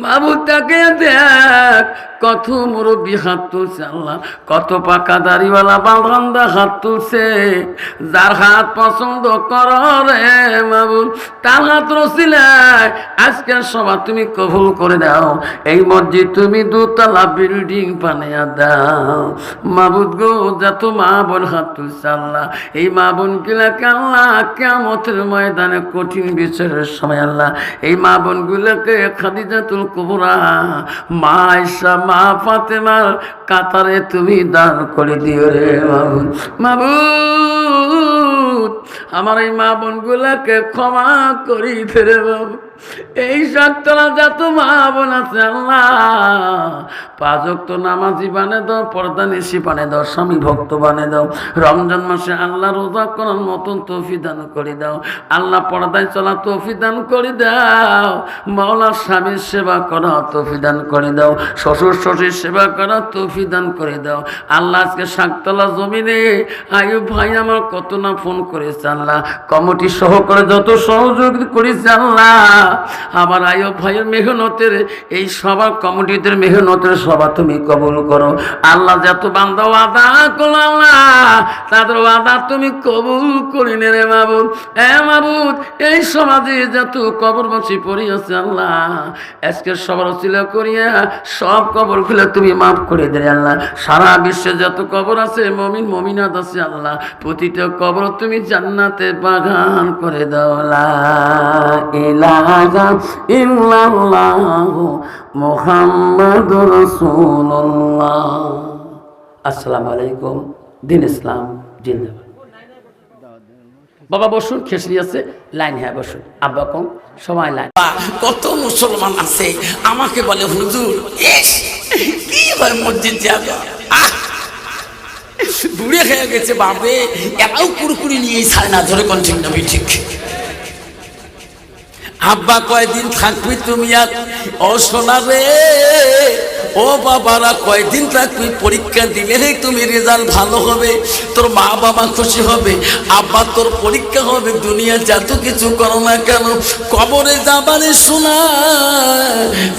মাবুদ। তাকে দেখ কত মুরব্বী হাত তুলছে আল্লাহ, কত পাকা দাড়িওয়ালা বাবান্দা হাত তুলছে। যার হাত পছন্দ কর রে মাবুদ তার হাত রসিলায় আজকের সভা তুমি কবুল করে দাও। এই মসজিদ তুমি দুতলা বিল্ডিং বানিয়ে দাও মাবুদ গো। যত মা বোন হাত তুলছে আল্লাহ, এই মা বোন গুলাকে আল্লাহ কিয়ামতের ময়দানে কঠিন বিচারের সময় আল্লাহ এই মা বোন গুলাকে খাদিজাতুল কুবরা মা আয়েশা মা ফাতেমার কাতারে তুমি দান করে দিও রে মাবুদ। মাবুদ আমার এই মা বোন গুলাকে ক্ষমা করি ফেরে বাবু। এই সাততলা যত মা বোন আছে আল্লাহ পাঁচ ওয়াক্ত নামাজি বানিয়ে দাও, পর্দা নিশি বানিয়ে দাও, স্বামী ভক্ত বানিয়ে দাও। রমজান মাসে আল্লাহ রোজা করার মতন তৌফিক দান করে দাও আল্লাহ। পর্দায় চলা তৌফিক দান করে দাও মাওলা। স্বামীর সেবা করা তৌফিক দান করে দাও, শ্বশুর শ্বশুর সেবা করা তৌফিক দান করে দাও আল্লাহ। আজকে সাততলা জমিনে আয়ুব ভাই আমার কত না ফোন করেছে আল্লাহ, কমিটি সহকারে যত সহযোগিতা করেছে আল্লাহ। আমার আয়ুব ভাইয়ের মেহনতের এই সভা কমিটিদের মেহনতের সভা তুমি কবুল করো আল্লাহ। যত বান্দা ওয়াদা করো আল্লাহ তাদের ওয়াদা তুমি কবুল করে নে রে মাবুদ। মাবুদ এই সমাজে যত কবরবাসী পড়ে আছে আল্লাহ আজকের সবার ওসিলা করিয়া সব কবর খুলে তুমি মাফ করে দে আল্লাহ। সারা বিশ্বে যত কবর আছে মুমিন মুমিনাত আছে আল্লাহ প্রতিটা কবর তুমি জান্নাতে বাগান করে দাও। লা ইলাহা ইল্লাল্লাহু মুহাম্মাদুর রাসূলুল্লাহ। আসসালামু আলাইকুম। দিন ইসলাম জিন্দাবাদ। বাবা বসুন, খেসরি আছে লাইন। হ্যাঁ বসুন আব্বা কম সময় লাইন। কত মুসলমান আছে আমাকে বলে হুজুর কি মসজিদ যাবে, বুড়ে হয়ে গেছে বাপরে, এটাও কুরকুরি নিয়ে ছাড়ে না। ধরে কন্টিনিউ নবী ঠিক। আব্বা কয়দিন থাকবি তুমি আর ও সোনা রে, ও বাবারা কয়দিন থাকবি, পরীক্ষা দিলে তুমি রেজাল্ট ভালো হবে, তোর মা বাবা খুশি হবে। আব্বা তোর পরীক্ষা হবে, দুনিয়া যত কিছু করো না কেন কবরে যাবারে শোনা,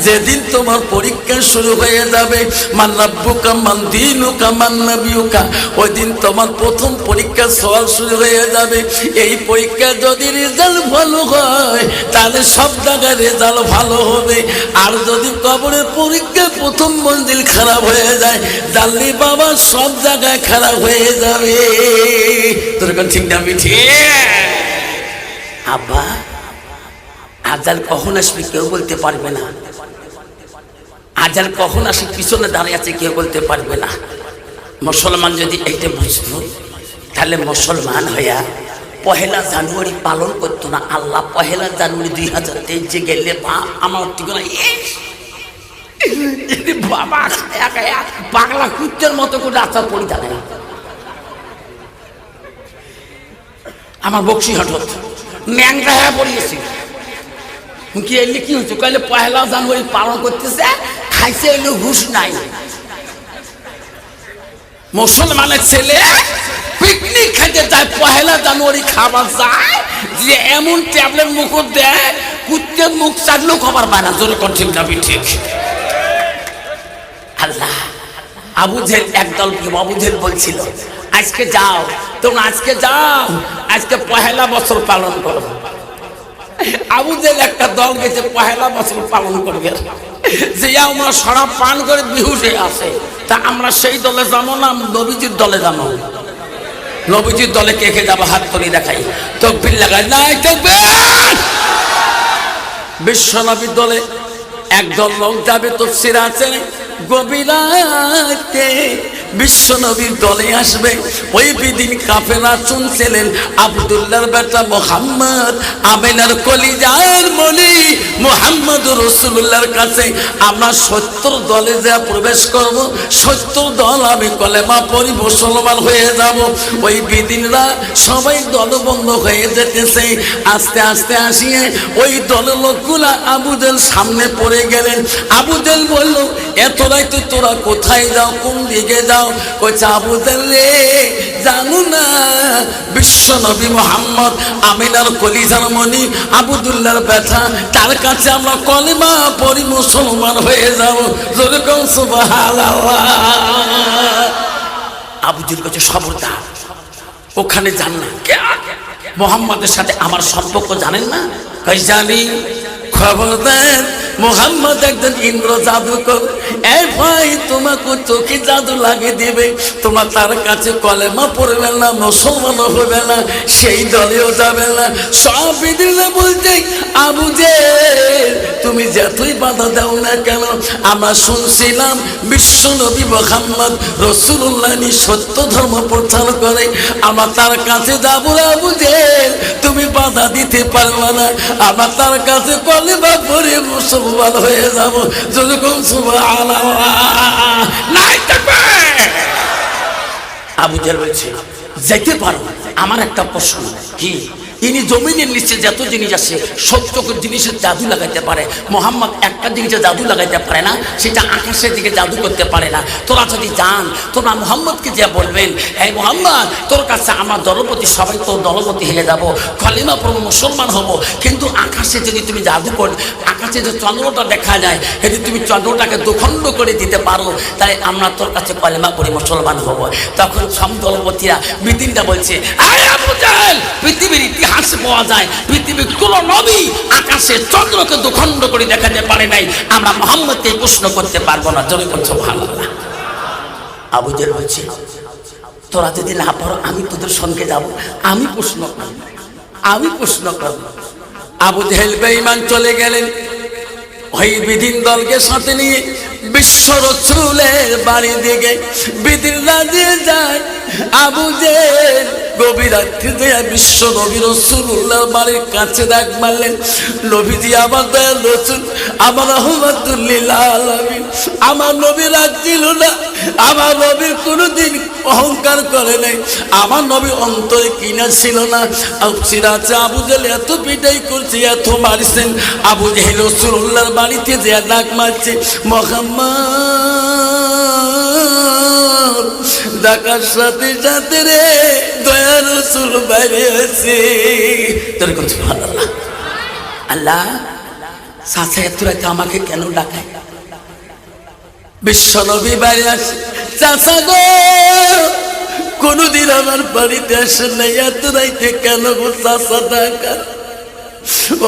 যেদিন তোমার পরীক্ষা শুরু হয়ে যাবে মান রাব্বুকা মান দীনুকা মান নাবিয়ুকা, ওই দিন তোমার প্রথম পরীক্ষা সওয়াল শুরু হয়ে যাবে। এই পরীক্ষা যদি রেজাল্ট ভালো হয় তাহলে সব জায়গায় রেজাল্ট ভালো হবে। আর যদি কবরের পরীক্ষা প্রথম মঞ্জিল খারাপ হয়ে যায় জানলি বাবা সব জায়গায় খারাপ হয়ে যাবে। তোর কোন ঠিক না মিঠি? আব্বা আজাল কখন আসবে কেউ বলতে পারবে না, আজাল কখন আসে পিছনে দাঁড়িয়ে আছে কেউ বলতে পারবে না। মুসলমান যদি এইটা বুঝতো তাহলে মুসলমান হইয়া পহেলা জানুয়ারি পালন করতো না। আল্লাহ পহেলা জানুয়ারি 2023 গেলে আমার ঠিকানা বাবা পাগলা কুত্তের মতো করে রাস্তা পড়ে যাবে না। আমার বক্সি হঠাৎ ন্যাংটা হয়ে পড়িয়েছি কি এলে কি হয়েছে, কইলে পহেলা জানুয়ারি পালন করতেছে, খাইছে এলো হুশ নাই। মুসলমানের ছেলে পিকনিক খাইতে যায়, পহেলা জানুয়ারি খাবার যায়, যে এমন ট্যাবলেট মুখ দেয় কুত্তের মুখ চাটলেও খবর পায় না। জোরে কঠিন দাবি ঠিক। আল্লাহ আবু জেহেল একদল আবু জেহেল বলছিল আজকে যাও তোমরা, আজকে যাও, আজকে পহেলা বছর পালন করো। আবু জেহেল একটা দল গেছে পহেলা বছর পালন করবে, যে আমরা শরাব পান করে বিহুশে আছে, তা আমরা সেই দলে যাবো না, নবীজির দলে যাবো। নবীজির দলে কে কে যাবো হাত তুলে দেখাই, তাকবীর লাগাই নাই তাকবীর। বিশ্বনবীর দলে একদল লোক যাবে, তাফসীর আছে গভীর রাতে বিশ্ব নবীর দলে আসবে। ওই বিদিন কাফেরা শুনছিলেন আব্দুল্লাহর বেটা মুহাম্মদ, আমিনার কলিজার মনি মুহাম্মদ রাসূলুল্লাহর কাছে আমরা 70 দলে যা প্রবেশ করব, 70 দল আমি কলেমা পড়ি মুসলমান হয়ে যাব। ওই বিদিনরা সবাই দলবন্ধ হয়ে যেতেছে। আস্তে আস্তে আসিয়ে ওই দলের লোকগুলা আবু জেহেল সামনে পড়ে গেলেন। আবু জেহেল বলল, এত রাতে তোরা কোথায় যাও, কোন দিকে যাও? কইছে, আবু জেহেল রে, জানো না বিশ্ব নবী মুহাম্মদ আমিনার কলিজার মনি আব্দুল্লাহর ব্যথা, তার কাছে আমরা কলেমা পড়ি মুসলমান হয়ে যাব। জোরে কোন সুবহানাল্লাহ। আবু জেহেল কাছে খবরদার, ওখানে যান না। মোহাম্মদের সাথে আমার সম্পর্ক জানেন না? কই জানি। খবরদার, মোহাম্মদ একজন ইন্দ্র জাদুকর। এই ভাই, তোমাকে চোখে জাদু লাগিয়ে দিবে, তোমার তার কাছে কলেমা পড়বে না, মুসলমান হবে না, সেই দলেও যাবে না। সব বিদিনা বলছে, আবু জেহেল তুমি যতই বাধা দাও না কেন, আমরা শুনছিলাম বিশ্ব নবী মুহাম্মদ রাসূলুল্লাহ সত্য ধর্ম প্রচার করে, আমরা তার কাছে যাবো। আবু জেহেল তুমি বাধা দিতে পারবে না, আমরা তার কাছে কলেমা পড়ে মুসলমান হয়ে যাব। যেরকম সুবহানাল্লাহ। নাই থাকবে। আবু জেহেল বলছে, যেতে পারো। আমার একটা প্রশ্ন, কি? ইনি জমিনের নিচে যত জিনিস আছে সত্য জিনিসের জাদু লাগাইতে পারে, মোহাম্মদ একটা জিনিসে জাদু লাগাইতে পারে না, সেটা আকাশের দিকে জাদু করতে পারে না। তোরা যদি যান, তোরা মোহাম্মদকে যে বলবেন, এই মোহাম্মদ তোর কাছে আমার দলপতি, সবাই তোর দলপতি হয়ে যাব, কলিমা পড়ব, মুসলমান হব। কিন্তু আকাশে যদি তুমি জাদু কর, আকাশে যে চন্দ্রটা দেখা যায়, যদি তুমি চন্দ্রটাকে দুখণ্ড করে দিতে পারো, তাই আমরা তোর কাছে কলিমা পড়ে মুসলমান হব। তখন সব দলপতিরা মিটিংটা বলছে, আরে আবু জেহেল, পৃথিবীর ইতিহাস পাওয়া যায় পৃথিবীর কোন নবী আকাশে চন্দ্রকে দুখণ্ড করে দেখাতে পারে নাই, আমরা মুহাম্মদকে প্রশ্ন করতে পারবো না। জোরে বলছো ভালোবাসা। আবু জেহেল বলছে, তোরা যদি না পারো আমি তোদের সঙ্গে যাব, আমি প্রশ্ন করব, আমি প্রশ্ন করব। আবু জেহেল বেঈমান চলে গেলেন। ওই বিদিন দলকে সাথে নিয়ে বিশ্ব রাসূলের বাড়ি দিকে বিদিনরা দিয়ে যায়। আবু জেহেল গভীর রাত্রিতে বিশ্ব নবী রাসূলুল্লাহর বাড়ির কাছে ডাক মারলেন, নবীজি আমার দয়াল রাসূল, আমার রহমাতুল লিল আলামিন, আমার নবী রাগ ছিল না, আমার নবীর কোনোদিন অহংকার করে নাই, আমার নবী অন্তরে কিনা ছিল না। সিরাজে আবু জেহেল এত পিটাই করছে, এত মারছেন। আবু জেহেল রাসূলুল্লাহর বাড়িতে যে ডাক মারছে, মুহাম্মদ, ডাকার সাথে সাথে রে দয়া রাসূল বাইরে আছে। তোর কোন সুবহানাল্লাহ। আল্লাহ, সাথে এত রাতে আমাকে কেন ডাকায়? বিশ্ব নবী বাইরে আসে। চাচা গো, কোনদিন আমার বাড়িতে আসেন নাই, এত রাইতে কেন গো চাচা ডাকা?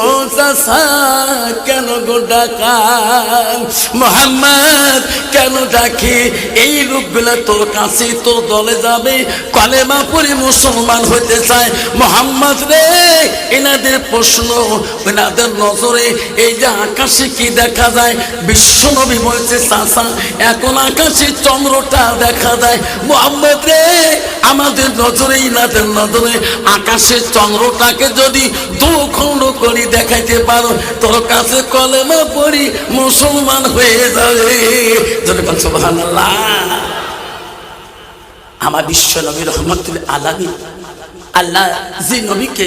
ও চাচা, কেন গো ডাকা? মুহাম্মদ কেন ডাকে? এই লোকগুলা তোর কাছে, তোর দলে যাবে, কলেমা পড়ে মুসলমান হতে চায়। মুহাম্মদ রে, এনাদের প্রশ্ন, এনাদের নজরে এই যে আকাশে কি দেখা যায়? বিশ্ব নবী বলছে, চাচা এখন আকাশে চন্দ্রটা দেখা যায়। মুহাম্মদ রে, আমাদের নজরে, এনাদের নজরে আকাশের চন্দ্রটাকে যদি দুখণ্ড করি দেখাইতে পারো, তোর কাছে কলেমা পড়ি মুসলমান হয়ে যাবে। সুবহানাল্লাহ। আমার বিশ্ব নবী রহমাতুল আলামিন, আল্লাহ যে নবীকে,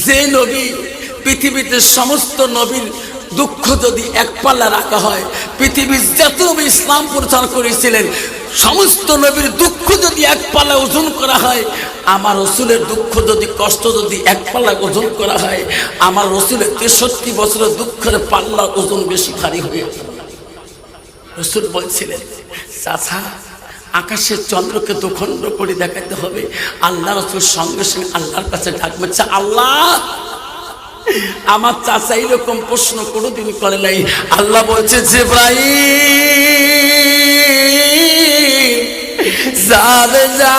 যে নবী পৃথিবীতে সমস্ত নবীর দুঃখ যদি এক পাল্লা রাখা হয়, পৃথিবীর যত নবী ইসলাম প্রচার করেছিলেন সমস্ত নবীর দুঃখ যদি এক পাল্লা ওজন করা হয়, আমার রাসূলের দুঃখ যদি, কষ্ট যদি এক পাল্লা ওজন করা হয়, আমার রাসূলের 63 বছরের দুঃখের পাল্লা ওজন বেশি ভারী হয়ে যাবে। রাসূল বলছিলেন, চাচা আকাশের চন্দ্রকে দুখণ্ড করে দেখাতে হবে। আল্লাহ রাসূল সঙ্গে সঙ্গে আল্লাহর কাছে ডাক মারছে, আল্লাহ, আমার চাচা এরকম প্রশ্ন কোনোদিন করে নাই। আল্লাহ বলছে, জিবরাইল যা,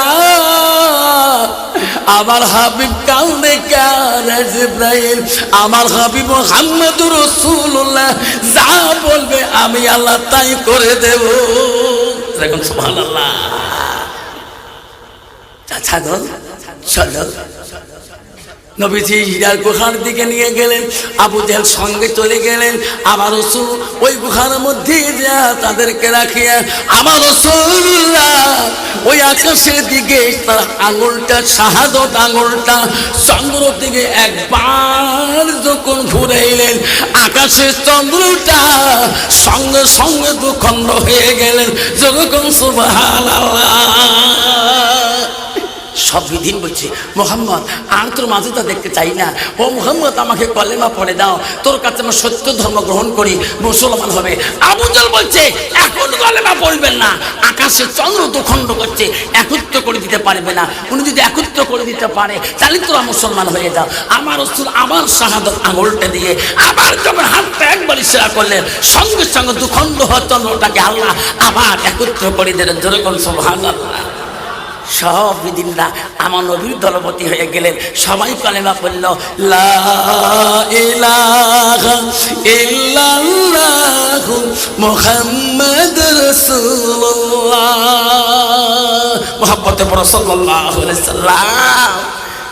আমার হাবিব কাউনে কানে, জিবরাইল আমার হাবিব মুহাম্মদুর রাসূলুল্লাহ যা বলবে আমি আল্লাহ তাই করে দেব। সুবহানাল্লাহ। চাচা গো চলো। নবীজি হীরার গুহার দিকে নিয়ে গেলেন, আবু জেহেল সঙ্গে চলে গেলেন। আমার রাসূল ওই গুহার মধ্যে যা তাদেরকে রাখিয়া আমার রাসূলুল্লাহ ওই আকাশের দিকে তার আঙুলটা, শাহাদত আঙুলটা চন্দ্র থেকে একবার যখন ঘুরাইলেন, আকাশের চন্দ্রটা সঙ্গে সঙ্গে দুখণ্ড হয়ে গেলেন। যখন সুবহানাল্লাহ। সব বিধিন বলছে, মোহাম্মদ আর তোর মাঝে তা দেখতে চাই না। ও মোহাম্মদ, আমাকে কলেমা পড়ে দাও, তোর কাছে আমার সত্য ধর্ম গ্রহণ করি, মুসলমান হবে। আবু জেহেল বলছে, এখন কলেমা পড়বেন না, আকাশের চন্দ্র দুখণ্ড করছে, একত্র করে দিতে পারবে না। উনি যদি একত্র করে দিতে পারে তাহলে তোরা মুসলমান হয়ে যাও। আমার রাসূল আমার শাহাদত আঙুলটা দিয়ে আবার যখন হাতটা একবার ইশারা করলেন, সঙ্গে সঙ্গে দুখণ্ড হওয়া চন্দ্রটাকে আল্লাহ আবার একত্র করে দিলেন। যেরকম সুবহানাল্লাহ। সব বিদিনরা আমার নবীর দলপতি হয়ে গেলেন। সবাই কালেমা পড়ল, লা ইলাহা ইল্লাল্লাহু মুহাম্মাদুর রাসূলুল্লাহ। মুহাম্মদে সাল্লাল্লাহু আলাইহি সাল্লাম।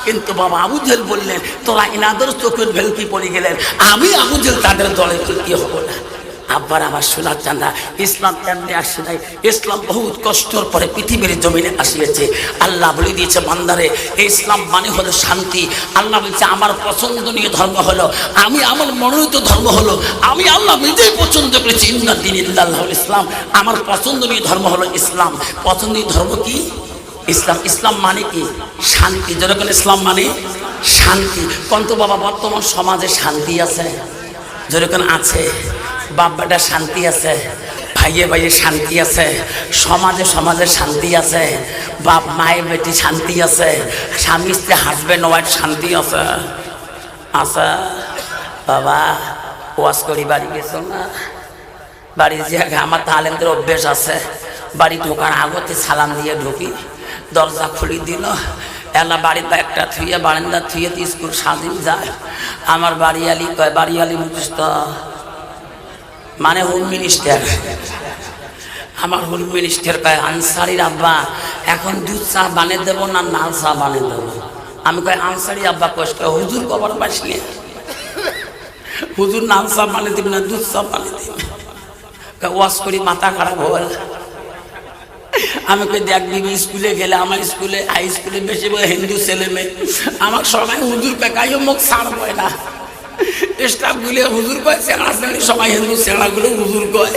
কিন্তু বাবা আবু জেহেল বললেন, তোরা ইনাদের চোখের ভেলকি পড়ে গেলেন, আমি আবু জেহেল তাদের দলে কি হব না। আব্বার আমার শোনার চান্দা, ইসলাম এমনি আসে নাই, ইসলাম বহুত কষ্টর পরে পৃথিবীর জমিনে আসিয়েছে। আল্লাহ বলে দিয়েছে বান্দারে, ইসলাম মানে হলো শান্তি। আল্লাহ বলছে আমার পছন্দনীয় ধর্ম হলো, আমি আমার মনোনীত ধর্ম হলো, আমি আল্লাহ নিজেই পছন্দ করেছি, ইন্না দীনিল্লাহুল ইসলাম। আমার পছন্দনীয় ধর্ম হলো ইসলাম। পছন্দনীয় ধর্ম কি? ইসলাম। ইসলাম মানে কি? শান্তি। যেরকম ইসলাম মানে শান্তি। কন্ত বাবা বর্তমান সমাজে শান্তি আছে? যেরকম আছে। বাব্বাটা শান্তি আছে, ভাইয়ে ভাইয়ে শান্তি আছে, সমাজে সমাজে শান্তি আছে, বাপ মায়ের বেটি শান্তি আছে, স্বামী স্ত্রী হাজব্যান্ড ওয়াইফ শান্তি আছে। আছে বাবা। ওয়াজ করি বাড়ি গেছো না? বাড়ি যে আমার তালেমদের অভ্যেস আছে, বাড়ি ঢোকার আগতে সালাম দিয়ে ঢুকি, দরজা খুলি দিল, এলা বাড়িতে একটা থুয়ে বারান্দা থুয়ে স্কুল স্বাধীন যায়। আমার বাড়িয়ালি কয়, বাড়িয়ালি বুঝিস তো মানে হোম মিনিস্টার। আমার হোম মিনিস্টার কয়, আনসারির আব্বা এখন দুধ চা বানিয়ে দেবো না লাল চা বানিয়ে দেবো? আমি কয়, আনসারি আব্বা কষ্ট, হুজুর কবার পাসনি, হুজুর লাল চা বানিয়ে দিবি না দুধ চা বানিয়ে দিবি? ওয়াশ করি মাথা খারাপ হল। আমি কই, দেখ দিবি, স্কুলে গেলে আমার স্কুলে হাই স্কুলে বেশি হিন্দু ছেলে মেয়ে, আমার সবাই হুজুর পেকাইও মুখ ছাড় হয় না। স্টাফ গুলো হুজুর কয়, চেঁড়া চেঁড়ি সবাই হিন্দু চেঁড়া গুলো হুজুর কয়,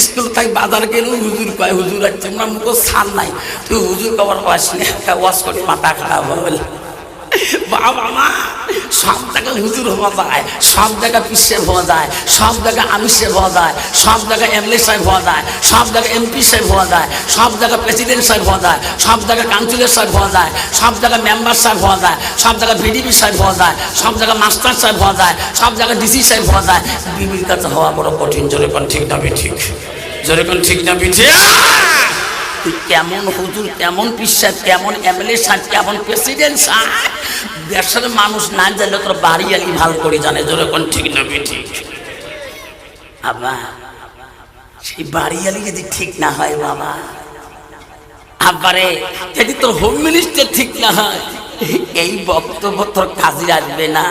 স্কুল থাক বাজার গেলেও হুজুর কয়, হুজুর আছে আমরা মুখ ছাড় নাই, তুই হুজুর কবার পাস না। ওয়াশ করি মাথা খারাপ হবে। বাবা মা সব জায়গায় হুজুর হওয়া যায়, সব জায়গায় পিসেব হওয়া যায়, সব জায়গায় আমিষেব হওয়া যায়, সব জায়গায় এমএলএ সাহেব হওয়া যায়, সব জায়গায় এমপি সাহেব হওয়া যায়, সব জায়গায় প্রেসিডেন্ট সাহেব হওয়া যায়, সব জায়গায় কাউন্সিলর সাহেব হওয়া যায়, সব জায়গায় মেম্বার সাহেব হওয়া যায়, সব জায়গায় ভিডিপি সাহেব হওয়া যায়, সব জায়গায় মাস্টার সাহেব হওয়া যায়, সব জায়গায় ডিসি সাহেব হওয়া যায়। বিবির কাছে হওয়া বড় কঠিন। জোরে কোন ঠিক না ঠিক? জোরে কোন ঠিক না ঠিক? তুই কেমন হুজুর, কেমন পিসাব, কেমন এমএলএ সাহেব, কেমন প্রেসিডেন্ট সাহেব, দেশের মানুষ না জানলে তোর বাড়ি আলি ভালো করে জানে। জোরে কোন ঠিক না ঠিক? বাবা সেই বাড়ি আলি যদি ঠিক না হয় বাবা, আবারে যদি তোর হোম মিনিস্টার ঠিক না হয়, এই বক্তব্য তোর কাজে আসবে না।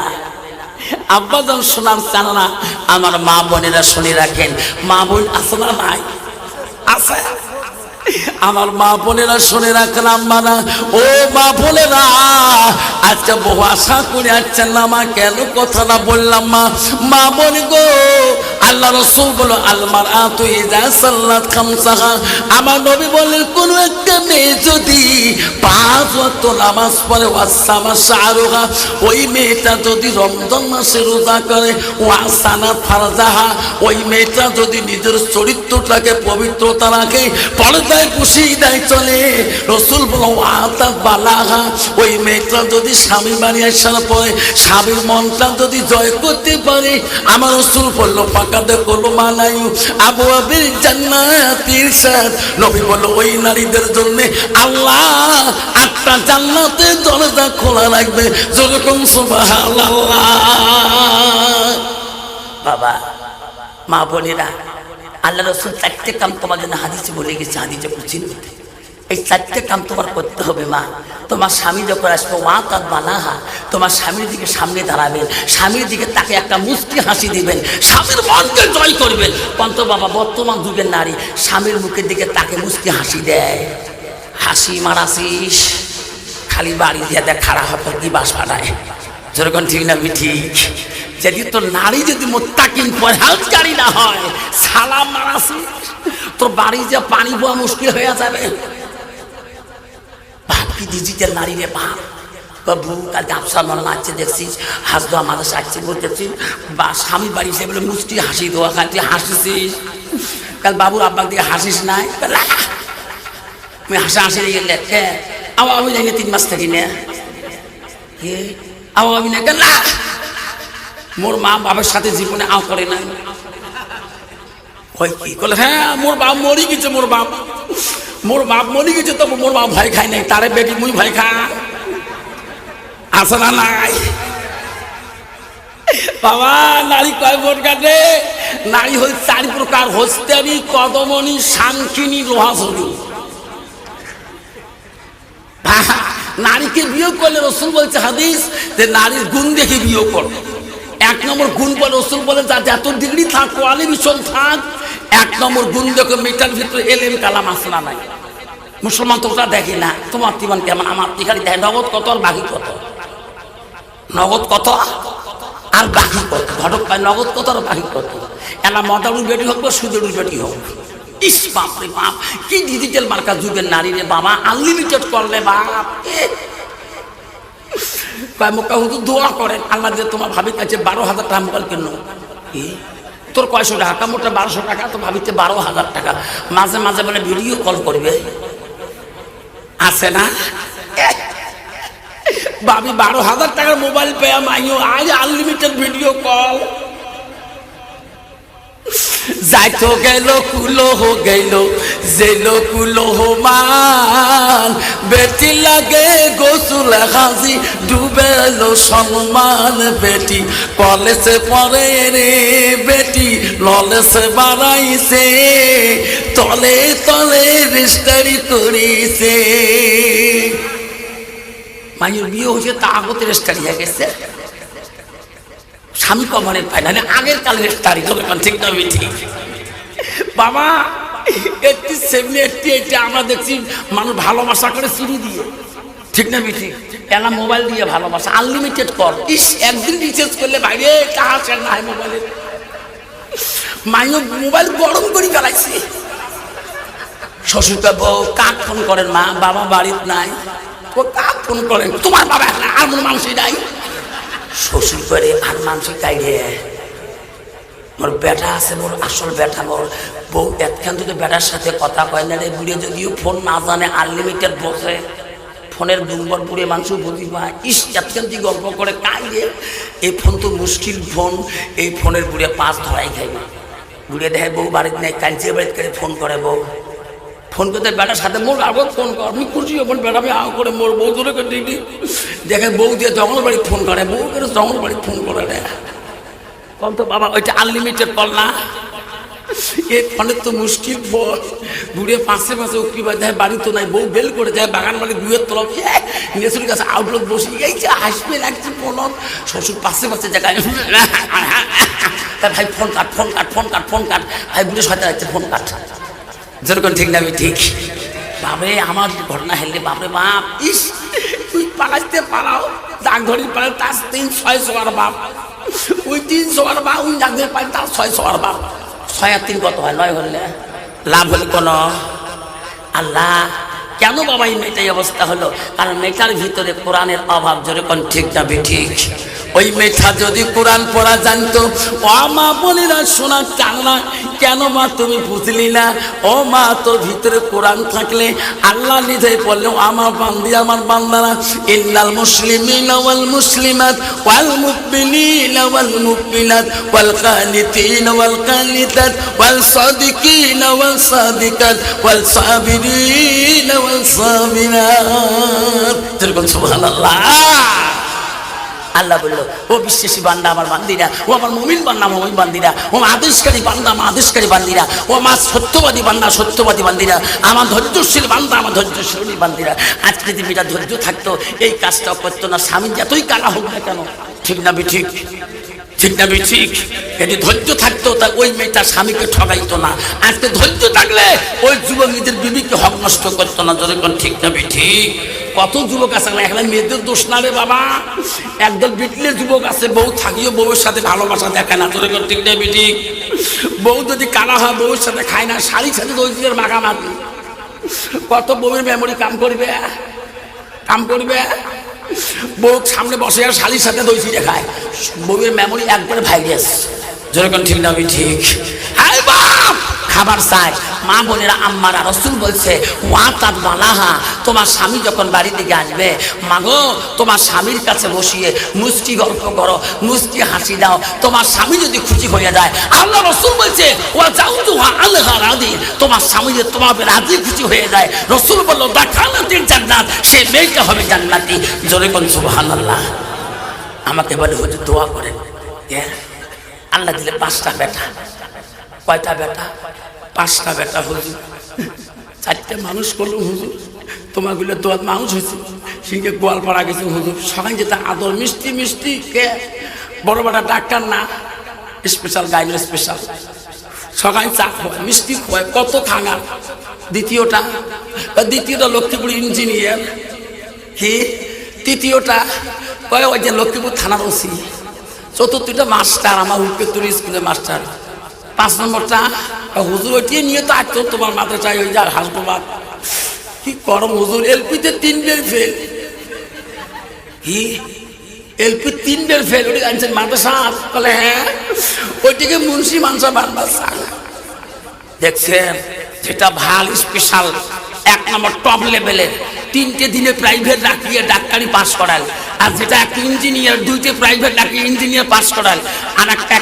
আব্বা যখন শোনার চান না, আমার মা বোনেরা শুনে রাখেন। মা বোন আছে না নাই? আছে। আমার মা বোনেরা শুনে রাখলাম মানা, ও মা বোনেরা আজকে বহু আশা করে আসছেন না মা, কেন কথাটা বললাম মা? মা বোন গো, আল্লাহ রাসূল বলো আলমার আতু ইজা সাল্লাত খামসাহা, আমার নবী বলেন কোন একটা মেয়ে যদি 5 ওয়াক্ত নামাজ পড়ে, ওয়াসামা শাহরুহা, ওই মেয়েটা যদি রমজান মাসে রোজা করে, ওয়াসানা ফারজাহা, ওই মেয়েটা যদি নিজের চরিত্রটাকে পবিত্রতা রাখে, পর্দায় পুশিদায় চলে, রাসূল বলো ওয়াতা বালাহা, ওই মেয়েটা যদি স্বামী বাড়ি আসার পরে স্বামীর মনটা যদি জয় করতে পারে, আমার রাসূল বলল পাকাদে কলো মানায়ু আবু আবির জান্নাতির সাথ, নবী বলল ওই নারীদের জন্য আল্লাহ 8টা জান্নাতের দরজা খোলা রাখবে। যেরকম সুবহানাল্লাহ। বাবা মা বোনেরা, আল্লাহ রাসূল 4টে কাম তোমার জন্য হাদিসে বলে গেছে, হাদিসে কুরসির মধ্যে এই চারটে কাম তোমার করতে হবে মা। তোমার স্বামী যখন আসবে ওয়া কাদ বানাহা, তোমার স্বামীর দিকে সামনে দাঁড়াবেন, স্বামীর দিকে তাকে একটা মুচকি হাসি দিবেন, স্বামীর মনকে জয় করবেন। কন্ত বাবা বর্তমান যুগের নারী স্বামীর মুখের দিকে তাকে মুচকি হাসি দেয়, হাসি মারাসিস খালি বাড়ি দিয়ে দেয়, খাড়া হতো কি বাস ফাটায়। যেরকম ঠিক না ঠিক? যদি তোর নারী যদি মোত্তাকিন পরহেজগারী না হয়, সালাম মারাসিস তোর বাড়ি যে পানি পাওয়া মুশকিল হয়ে যাবে। কি ডিজিটাল নারী রে বাপ, বাবু কাল গামছা মনে নাচছে দেখছিস, হাসতো আমাদের আসছে বলতেছিস, বা স্বামী বাড়ি সে বলে মুষ্টি হাসি দেওয়া খান, তুই হাসিস কাল বাবুর আব্বাক দিয়ে হাসিস নাই, আমি হাসা হাসি গেলে আবার আমি যাই না 3 মাস থাকি না, আবার আমি না কেন মোর মা বাবার সাথে জীবনে আও করে না হয় কি বলে, হ্যাঁ মোর বাপ মরি গেছে, মোর বাপ মরি গেছে, তবু মোর বাপ ভয় খায় নাই, তারে বেটি মুই ভয় খা আসে না নাই। বাবা নারী কয় ভোট কাটে, নারী হল 4 প্রকার, হস্তেনি, কদমনি, সাংখিনী, লোহাসনী। নারীকে বিয়োগ করলে রসুল বলছে হাদিস যে নারীর গুণ দেখে বিয়োগ কর। 1 নম্বর গুণ বলে রসুল বলে যা যত ডিগ্রি থাক, কোয়ালিফিকেশন থাক, 1 নম্বর গুণ দেখো মেটার ভিতরে এলেম কালাম আসলা নাই। মুসলমান তো ওটা দেখে না, তোমার জীবন কেমন, আমার এখানে দেখে নগদ কত আর বাকি কত, নগদ কত আর বাকি কত, ঘটক পায় নগদ কত আর বাকি কত। এলা মদারুর বেটি হোক বা সুদেরুর বেটি হোক, ইস বাপ রে বাপ কি ডিজিটাল মার্কা যুগের নারী রে বাবা, আনলিমিটেড করলে বাপ। দোয়া করেন আল্লাহ যে তোমার ভাবির কাছে 12,000 টাকা মোবাইল কেন, তোর কয়শো টাকা, কামড়টা 1200 টাকা, তো ভাবিতে 12,000 টাকা, মাঝে মাঝে বলে ভিডিও কল করবে, আছে না ভাবি 12,000 টাকার মোবাইল পেয়ে মাইও আজ আনলিমিটেড ভিডিও কল। যাইতো গেল কুলো হো গেল জেলো কুলো হো মান, বেটি লাগে গোসুল হাজি ডুবেলো সম্মান, বেটি কলেজে পড়ে রে বেটি ললেসে বাড়াইছে, তলে তলে রেস্টারি করিছে। মাইয়ের বিয়ে হয়েছে তা আগতে রেস্টারি হয়ে গেছে, স্বামী কমানের ফাইনালে আগের কালের তারিখ ঠিক না ঠিক? বাবা 87 88 আমরা দেখছি মানুষ ভালোবাসা করে চুরি দিয়ে, ঠিক না ঠিক? এলা মোবাইল দিয়ে ভালোবাসা আনলিমিটেড কর, ইস একদিন রিচার্জ করলে বাইরে টাকা শেয়ার না হয় মোবাইলের, মাইও মোবাইল গরম করে ফেলাইছে। শ্বশুরকে বউ কাক ফোন করেন, মা বাবা বাড়িতে নাই, ও কাক ফোন করেন, তোমার বাবা আর কোনো মানুষই নাই, শ্বশুর করে আর মানুষ কাইরে মোর বেটা আছে, মোর আসল বেটা, মোর বউ একখান থেকে বেটার সাথে কথা কয় না রে বুড়ে, যদিও ফোন না জানে আনলিমিটেড বসে ফোনের নম্বর বুড়ে মানুষ বুঝি পায়, ইস একখান থেকে গল্প করে কাইরে, এই ফোন তো মুশকিল ফোন, এই ফোনের বুড়ে 5 ধরাই খাইবে, বুড়ে দেখে বউ বাড়িতে নেই, কাঞ্চে বাড়িতে করে ফোন করে, বউ ফোন করতে বেটার সাথে মোর আগত ফোন কর, আমি খুশি হবেন বেটা আমি আগ করে মোর বউ ধরে দিদি দেখে বউ দিয়ে জঙ্গল বাড়ি ফোন করে, বউ করে জঙ্গল বাড়ি ফোন করে রে, কম তো বাবা ওইটা আনলিমিটেড কল না, এই ফোনের তো মুশকিল ফোন, বুড়ে পাশে উকি বাই দেয়, বাড়ি তো নাই, বউ বেল করে যায়, বাগান বাড়ি 2-এর তরফ নেশুর কাছে আউটলোক বসে গেছে, আসবে লাগছে ফোন, শ্বশুর পাশে জায়গায় ভাই phone cut phone cut phone cut phone cut, ভাই বুড়ে সহায়তা যাচ্ছে ফোন কাট, যেরকম ঠিক না ঠিক? বাপরে আমার ঘটনা হেললে বাপরে বাপ, ইস তুই পালাইতে পালাও ডাক ধরি পালাও, তার 300 আর বাপ, ওই 300 আর বাপ, ওই ডাক ধরে পাই তার 600 আর বাপ, 6 আর 3 কত হয়? 9 হলে লাভ হলে কোনো? আল্লাহ কেন বাবা এই মেয়েটাই অবস্থা হলো? কারণ মেয়েটার ভিতরে কোরআনের অভাব, যেরকম ঠিক না ঠিক? ওই মেয়েটা যদি কোরআন পড়া জানতো, ও মা বোনেরা শোনা চান না কেন মা তুমি বুঝলি না? ও মা তোর ভিতরে কোরআন থাকলে আল্লাহ নিজেই বললেও আমার বান্দি আমার বান্দারা, ইন্নাল মুসলিমিনা ওয়াল মুসলিমাত ওয়াল মুমিনিনা ওয়াল মুমিনাত ওয়াল কানিতিনা ওয়াল কানিতাত ওয়াল সাদিকিনা ওয়াল সাদিকাত ওয়াল সাবিরিনা ওয়াল সাবিরাত, যেরকম সুবহানাল্লাহ। আল্লাহ বলল, ও বিশ্বাসী বান্দা আমার বান্দিরা, ও আমার মুমিন বান্দা মুমিন বান্দিরা, ও আমার আদেশকারী বান্দা আমার আদেশকারী বান্দিরা, ও আমার সত্যবাদী বান্দা সত্যবাদী বান্দিরা, আমার ধৈর্যশীল বান্দা আমার ধৈর্যশীল বান্দিরা। আজকে যদি মেয়েটা ধৈর্য থাকতো এই কাজটাও করতো না, স্বামী যতই কানা হোক না কেন। ঠিক না ঠিক? ঠিক না ঠিক? যদি ধৈর্য থাকতো তা ওই মেয়েটা স্বামীকে ঠকাইতো না। আজকে ধৈর্য থাকলে ওই যুবক নিজের বিবিকে হক নষ্ট করতো না। যখন ঠিক না ঠিক? কত যুবক আছে, এখন মেয়েদের দোষ না রে বাবা। একদল বিটলে যুবক আছে, বউ থাকিও বউয়ের সাথে ভালোবাসা দেখায় না। যখন ঠিক না ঠিক? বউ যদি কানা হয় বউয়ের সাথে খায় না, শাড়ির সাথে দৈজের মাখামাখি। কত বউয়ের মেমোরি কাম করবে, কাম করবে। বউ সামনে বসে আর শালির সাথে দইছি দেখায়, বউয়ের মেমোরি একবারে ভাইরাস। যেরকম ঠিক না ঠিক? হ্যাঁ বাপ খাবার চাই। মা বোনেরা আম্মারা রাসূল বলছে, ওয়াতাদ বালাহা, তোমার স্বামী যখন বাড়ি থেকে আসবে, মাগো তোমার স্বামীর কাছে বসিয়ে মুষ্টি গল্প করো, মুষ্টি হাসি দাও। তোমার স্বামী যদি খুশি হয়ে যায়, আল্লাহ রাসূল বলছে ওয়া জাউতুহা আলহা রাদি, তোমার স্বামী যদি তোমার রাজি খুশি হয়ে যায়, রাসূল বলল দাখালাতিল জান্নাত, সে মেয়েটা হবে জান্নাতি। জোরে কোন সুবহানাল্লাহ। আমাকে বলে হুজুর দোয়া করেন। আল্লাহ দিলে 5টা বেটা। কয়টা বেটা? 5টা বেটা হুজুর। 4টে মানুষ করলো হুজুর, তোমাগুলো তো মানুষ হয়েছে। সিংহে গোয়ালপাড়া গেছে হুজুর, সবাই যেতে আদর মিষ্টি মিষ্টি। কে বড় বেটা ডাক্তার না, স্পেশাল গাইড স্পেশাল, সবাই চা খায় মিষ্টি খায়, কত খাঙা। দ্বিতীয়টা লক্ষ্মীপুর ইঞ্জিনিয়ার। কি? তৃতীয়টা ওই যে লক্ষ্মীপুর থানার ওসি। চতুর্থটা মাস্টার, আমার উল্পেত্তর স্কুলের মাস্টার। 5 নম্বরটা হুজুর, ওইটিয়ে নিয়ে তো আসতো তোমার মাথায় চাই ওই যা হাসপাতাল। কি করম হুজুর, এলপিতে 3বার ফেল। কি এলপি 3বার ফেল? ওটি জানছেন মাদ্রাসা? বলে হ্যাঁ, ওইটিকে মুন্সি মানসা বারবার চায়। দেখছেন যেটা ভাল স্পেশাল 1 নম্বর টপ লেভেলের, 3টে দিনে প্রাইভেট রাখিয়ে ডাক্তারি পাস করাল। আর যেটা একটা ইঞ্জিনিয়ার, 2টে প্রাইভেট রাখিয়ে ইঞ্জিনিয়ার পাস করাল। আর একটা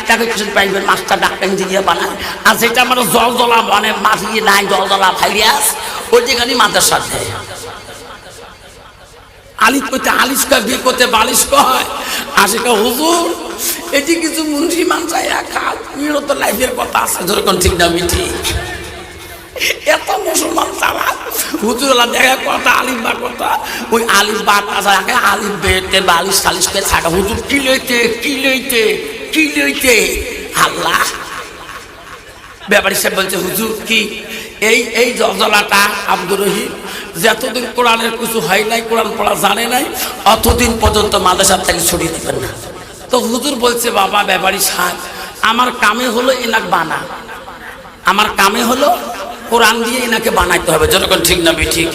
প্রাইভেট মাস্টার ডাক্তার ইঞ্জিনিয়ার বানায়। আর যেটা আমার জল জ্বলা মানে মাটিয়ে নাই, জল জ্বলা ভাইরাস, ওই যেখানে মাদ্রাসা দেয়। আলিফ করতে আলিশ কয়, বিয়ে করতে বালিশ কয়। আশিকা হুজুর এটি কিছু মুন্সি মানসায় খাল তো লাইফের কথা আছে। যেরকম ঠিক না ঠিক? এত মুসলমান তারা হুজুরলা দেখা কথা আলিফ বা কথা, ওই আলিফ বা আগে আলিফ বেতে বালিশ সালিশ করে থাকা। হুজুর কি লইতে কি লইতে কি লইতে? আল্লাহ ব্যাপারী সাহেব বলছে হুজুর কি এই জলজলাটা আব্দুর রহিম যতদিন কোরআনের কিছু হয় নাই, কোরআন পড়া জানে নাই, অতদিন পর্যন্ত মাদ্রাসা থেকে ছড়িয়ে দিবেন না। তো হুজুর বলছে বাবা ব্যাপারী সাহেব, আমার কামে হলো এনাক বানা, আমার কামে হলো কোরআন দিয়ে এনাকে বানাইতে হবে। যখন ঠিক না ঠিক?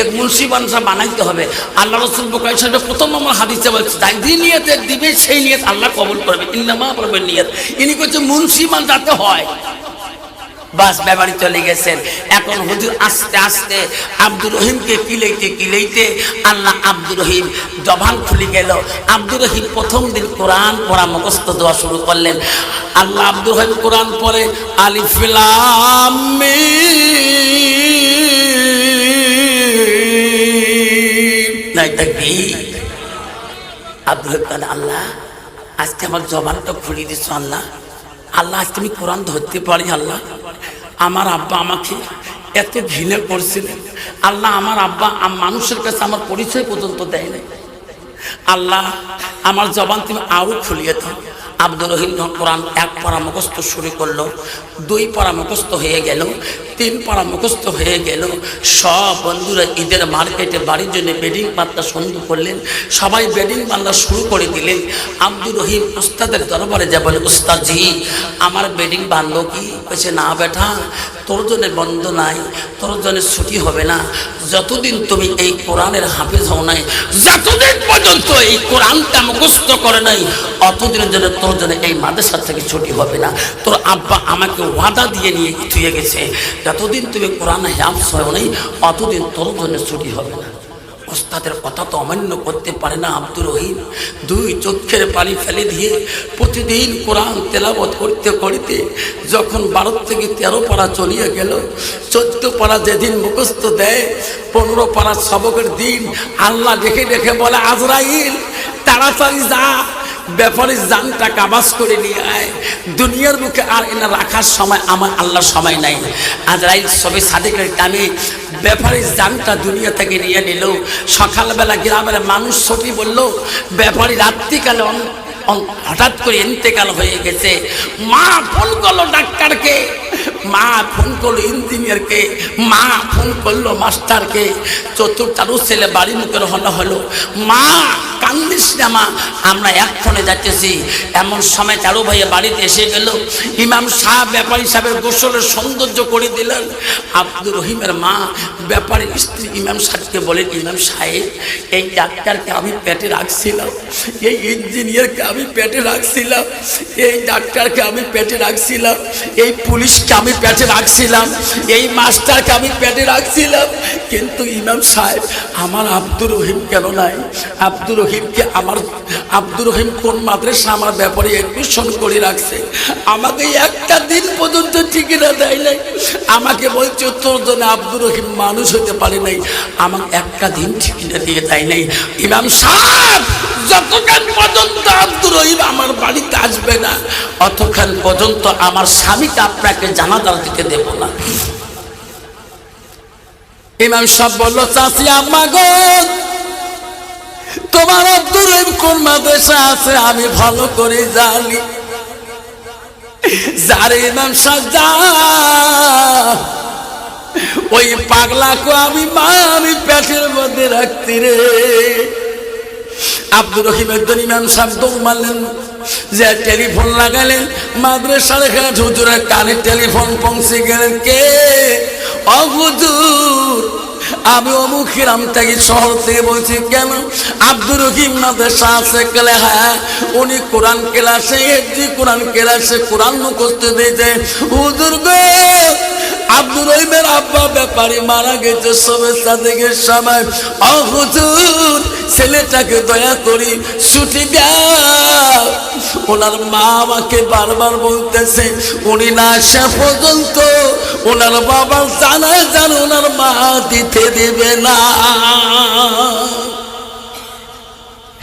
এক মুন্সি বানসা বানাইতে হবে। আল্লাহ রাসূল বুখারী শরীফে 1 নম্বর হাদিসে বলছে, তাই যে নিয়তে দিবে সেই নিয়ত আল্লাহ কবুল করবে। ইন্নামা করবে নিয়ত। ইনি করছে মুন্সি বানাতে হয়। বাস ব্যাপারী চলে গেছেন। এখন হুজুর আস্তে আস্তে আব্দুর রহিমকে কিলাইতে আল্লাহ আব্দুর রহিম জবান খুলে গেল। আব্দুর রহিম প্রথম দিন কোরআন পড়া মুখস্থ দেওয়া শুরু করলেন। আল্লাহ আব্দুর রহিম কোরআন পড়ে আলিফ লাম মিম নাই থাকবি। আব্দুর রহিম আল্লাহ আজকে আমার জবানটা খুলে দিচ্ছ আল্লাহ, আল্লাহ আজকে আমি কোরআন ধরতে পারি। আল্লাহ আমার আব্বা আমাকে এত ঘৃণা করছিলেন, আল্লাহ আমার আব্বা মানুষের কাছে আমার পরিচয় পর্যন্ত দেয় নাই। আল্লাহ আমার জবান তুমি আরো খুলিয়ে দাও। আব্দুর রহিম কোরআন 1 পারা মুখস্থ শুরু করলো, 2 পারা মুখস্থ হয়ে গেল, 3 পারা মুখস্থ হয়ে গেল। সব বন্ধুরা ঈদের মার্কেটে বাড়ির জন্য বেডিং পাত্তা সংগ্রহ করলেন, সবাই বেডিং বাংলা শুরু করে দিলেন। আব্দুর রহিম উস্তাদের দরবারে যা বলে, উস্তাদ জি আমার বেডিং বাঁধলো কি? বলছে না বেটা, তোর জন্য বন্ধ নাই, তোর জন্য ছুটি হবে না, যতদিন তুমি এই কোরআনের হাফেজ হও নাই, যতদিন পর্যন্ত এই কোরআনটা মুখস্থ করে নাই, অতদিনের জন্য তোর জন্য এই মাদ্রাসা থেকে ছুটি হবে না। তোর আব্বা আমাকে ওয়াদা দিয়ে নিয়ে থুয়ে গেছে, যতদিন তুমি কোরআন হাফেজ হও নাই অতদিন তোর জন্য ছুটি হবে না। ওস্তাদের কথা তো অমান্য করতে পারে না আব্দুর রহিম। 2 চোখের পানি ফেলে দিয়ে প্রতিদিন কোরআন তেলাওয়াত করতে করতে যখন 12 থেকে 13 পারা চলিয়ে গেল, 14 পারা যেদিন মুখস্থ দেয়, 15 পারা সবকের দিন আল্লাহ দেখে দেখে বলে, আজরাইল তাড়াতাড়ি যা, ব্যাপারীর জানটা কাবাজ করে নিয়ে আয়। দুনিয়ার বুকে আর এনা রাখার সময় আমার আল্লাহ সময় নাই। আজরাইল সবে সাদেকের টানে ব্যাপারীর জানটা দুনিয়া থেকে নিয়ে নিল। সকালবেলা গ্রামের মানুষ ছবি বলল ব্যাপারী রাত্রিকালে হঠাৎ করে ইন্তেকাল হয়ে গেছে। মা ফোন করলো ডাক্তারকে, মা ফোন করলো ইঞ্জিনিয়ারকে, মা ফোন করলো মাস্টারকে। চতুর্থারও ছেলে বাড়ি মুখে রওনা হলো। মা কান্দিস না মা, আমরা এক ফোনে যাচ্তেছি। এমন সময় চারু ভাইয়া বাড়িতে এসে গেল। ইমাম সাহেব ব্যাপারী সাহেবের গোসলের সৌন্দর্য করে দিলেন। আব্দুর রহিমের মা ব্যাপারীর স্ত্রী ইমাম সাহেবকে বলেন, ইমাম সাহেব এই ডাক্তারকে আমি পেটে রাখছিলাম, এই ইঞ্জিনিয়ারকে আমি পেটে রাখছিলাম, এই ডাক্তারকে আমি পেটে রাখছিলাম, এই পুলিশকে আমি পেটে রাখছিলাম, এই মাস্টারকে আমি পেটে রাখছিলাম, কিন্তু ইমাম সাহেব আমার আব্দুর রহিম কেন নাই? আব্দুর রহিমকে আব্দুর রহিম কোন মাদ্রাসা আমার ব্যাপারে এডমিশন করে রাখছে, আমাকে একটা দিন পর্যন্ত ঠিকানা দেয় নাই। আমাকে বলছে তোর জন্য আব্দুর রহিম মানুষ হতে পারে নাই, আমাকে একটা দিন ঠিকানা দিয়ে দেয় নাই। ইমাম সাহেব যতক্ষণ পর্যন্ত আব্দুর রহিম আমার বাড়িতে আসবে না, অতক্ষণ পর্যন্ত আমার স্বামীকে আপনাকে জানাজা দিতে দেব না। ইমাম সাহেব বলল, চাচি আম্মা গো, তোমার আব্দুর রহিম কোন মাদ্রাসা আছে আমি ভালো করে জানি। যারে ইমাম সাহেব যা, ওই পাগলাকে আমি পেটের মধ্যে রাখতি রে। আব্দুর রহিমের জন্য ইমাম সাহেব দৌড় মারলেন, যে টেলিফোন লাগালেন। মাদ্রাসার এখানে হুজুরের কানে টেলিফোন পৌঁছে গেলেন। কে? ও হুজুর, আমি অমুক হিরাম থেকে শহর থেকে বলছি। কেন? আব্দুর রহিম মাদ্রাসা আছে? গেলে হ্যাঁ, উনি কোরআন ক্লাসে কোরআন ক্লাসে কোরআন মুখস্থ দিয়েছে। হুজুর গো, আব্দুর রহিমের আব্বা ব্যাপারী মারা গেছে সবে সাদেকের সময়। ও হুজুর, ছেলেটাকে দয়া করি ছুটি দাও। ওনার মা আমাকে বারবার বলতেছে উনি না আসা পর্যন্ত ওনার বাবার জানাজা ওনার মা দিতে দেবে না।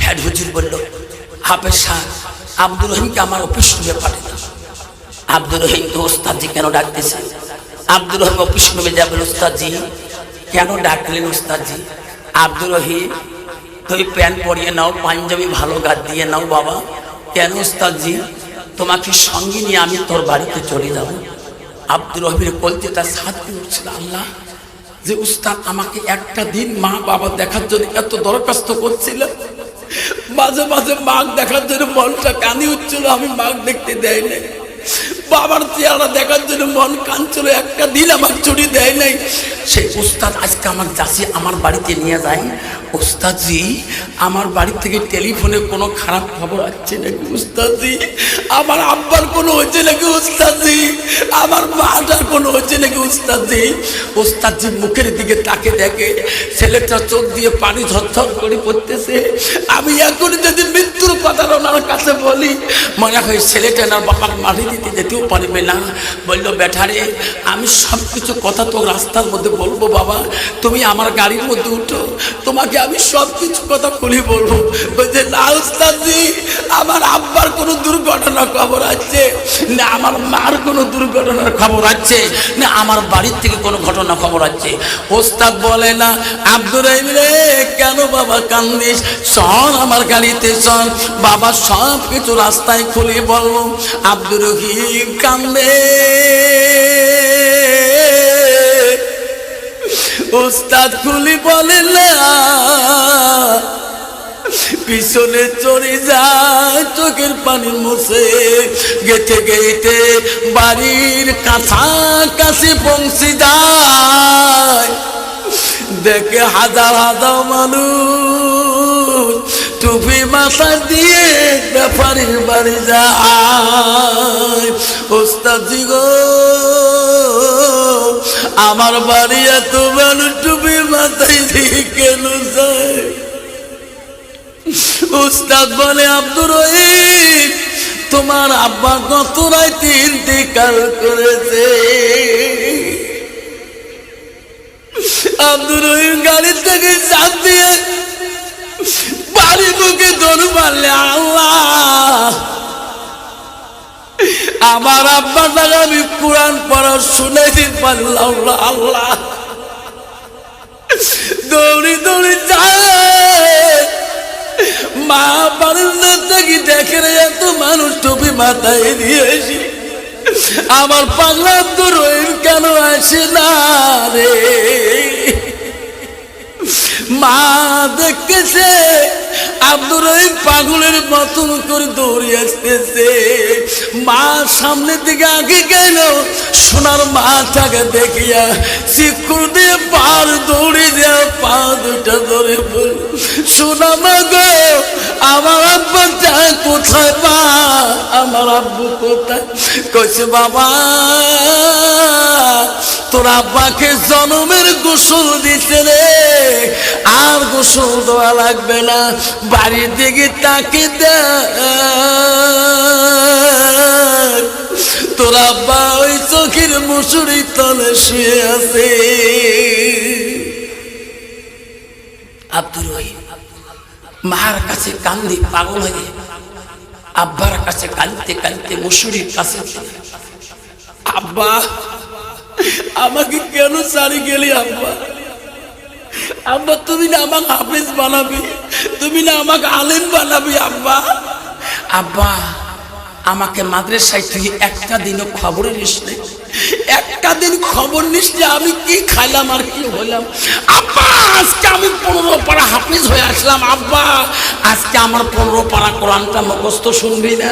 হেড হুজুর বলল, হাফেজ সাহেব আব্দুর রহিমকে আমার অফিস রুমে পাঠান। আব্দুর রহিমকে ওস্তাদজি কেন ডাকতেছে? আব্দুর রহিম অফিস রুমে যাবেন। ওস্তাদজি কেন ডাকলেন? ওস্তাদজি, আব্দুর রহিম তুই প্যান্ট পরিয়ে নাও, পাঞ্জাবি ভালো গাছ দিয়ে নাও। বাবা কেন? ওস্তাদজি তোমাকে সঙ্গে নিয়ে আমি তোর বাড়িতে চলে যাব। আব্দুর রহিমের কলজেটা সাথ উঠছিল, আল্লাহ যে উস্তাদ আমাকে একটা দিন মা বাবা দেখার জন্য এত দরখাস্ত করছিল, মাঝে মাঝে মাগ দেখার জন্য মনটা কাঁদি উঠছিল, আমি মাগ দেখতে দেয় নাই। বাবার চেহারা দেখার জন্য মন কাঁদছিল, একটা দিন আমার ছুটি দেয় নাই। সেই উস্তাদ আজকে আমার যাচ্ছি আমার বাড়িতে নিয়ে যায়। উস্তাদজি আমার বাড়ি থেকে টেলিফোনে কোনো খারাপ খবর আসছে নাকি? উস্তাদজি আমার আব্বার কোনো হচ্ছে নাকি? উস্তাদজি আমার মাটার কোনো হচ্ছে নাকি? উস্তাদজি উস্তাদজি মুখের দিকে তাকে দেখে, ছেলেটা চোখ দিয়ে পানি ঝরঝর করে পড়তেছে। আমি এখন যদি মৃত্যুর কথা ওনার কাছে বলি, মনে হয় ছেলেটা না বাবার মাটি দিতে যেতেও পারবে না। বললো, বেটারে আমি সব কিছু কথা তো রাস্তার মধ্যে বলবো বাবা, তুমি আমার গাড়ির মধ্যে উঠো, তোমাকে আমি সব কিছু কথা খুলে বলবো। বলছে, না উস্তাদজি আমার আব্বার কোনো দুর্ঘটনার খবর আছে না, আমার মার কোনো দুর্ঘটনার খবর আছে না, আমার বাড়ির থেকে কোনো ঘটনা খবর আছে। ওস্তাদ বলে, না আব্দুর রহিম রে, কেন বাবা কান্দিস? চল আমার গাড়িতে চল, বাবা সব কিছু রাস্তায় খুলে বলবো। আব্দুর রহিম কান্দে। উস্তাদ খুলি বলে, না পিছনে চলে যায়, চোখের পানি মুছে গেতে গেতে বাড়ির কাছাকাছি পৌঁছে যায়। দেখে হাজার হাজার মানুষ টুপি মাথা দিয়ে ব্যাপারীর বাড়ি যায়। ওস্তাদজি গো, আমার বাড়ি এত মানুষ টুপি মাথায় দিয়ে কেন যায়? উস্তাদ বলে, আব্দুর রহিম তোমার আব্বা গত রাতে ইন্তেকাল করেছে। আব্দুর রহিম গাড়ি থেকে চাপ দিয়ে বাড়ি মুখে জোর পারলে আল্লাহ আমার আব্বাটাকে আমি কোরআন পড়া শুনাইতে পারলাম না আল্লাহ। দৌড়ি দৌড়ি যায় মা বারান্দা থেকে দেখে রে এত মানুষ টুপি মাথায় দিয়েছি, আমার পাগলা আব্দুর রহিম কেন আসে না রে? মা দেখতেছে আব্দুর রহিম পাগলের মতন করে দৌড়ে আসতেছে। মা সামনের দিকে আগে গেল, সোনার মাটাকে দেখিয়া শিকুর দিয়ে পার দৌড়ে দেওয়া পা দুটা ধরে বল, সোনা মা গো আমার আব্বা যায় কোথায়? মা আমার আব্বু কোথায়? কইছে বাবা তোর আব্বাকে জনমের গোসল দিতে রে, আর গোসল দেওয়া লাগবে না, বাড়ির দিকে তাকে দেখ তোর আব্বা ওই চোখের মুসুরি তলে শুয়ে আছে। আব্দুর রহিম মার কাছে কান্দি পাগল হয়ে আব্বার কাছে কাঁদতে কাঁদতে মুসুরির কাছে, আব্বা আমাকে কেন ছাড়ি গেলি? আব্বা আব্বা তুমি না আমাকে হাফেজ বানাবি, তুমি না আমাকে আলেম বানাবি? আব্বা আব্বা আমাকে মাদ্রাসায় তুই একটা দিনও খবর নিস না, একটা দিন খবর নিস যে আমি কি খাইলাম আর কি হইলাম? আব্বা আজকে আমি 15 পারা হাফেজ হয়ে আসলাম, আব্বা আজকে আমার 15 পারা কোরআনটা মুখস্থ শুনবি না?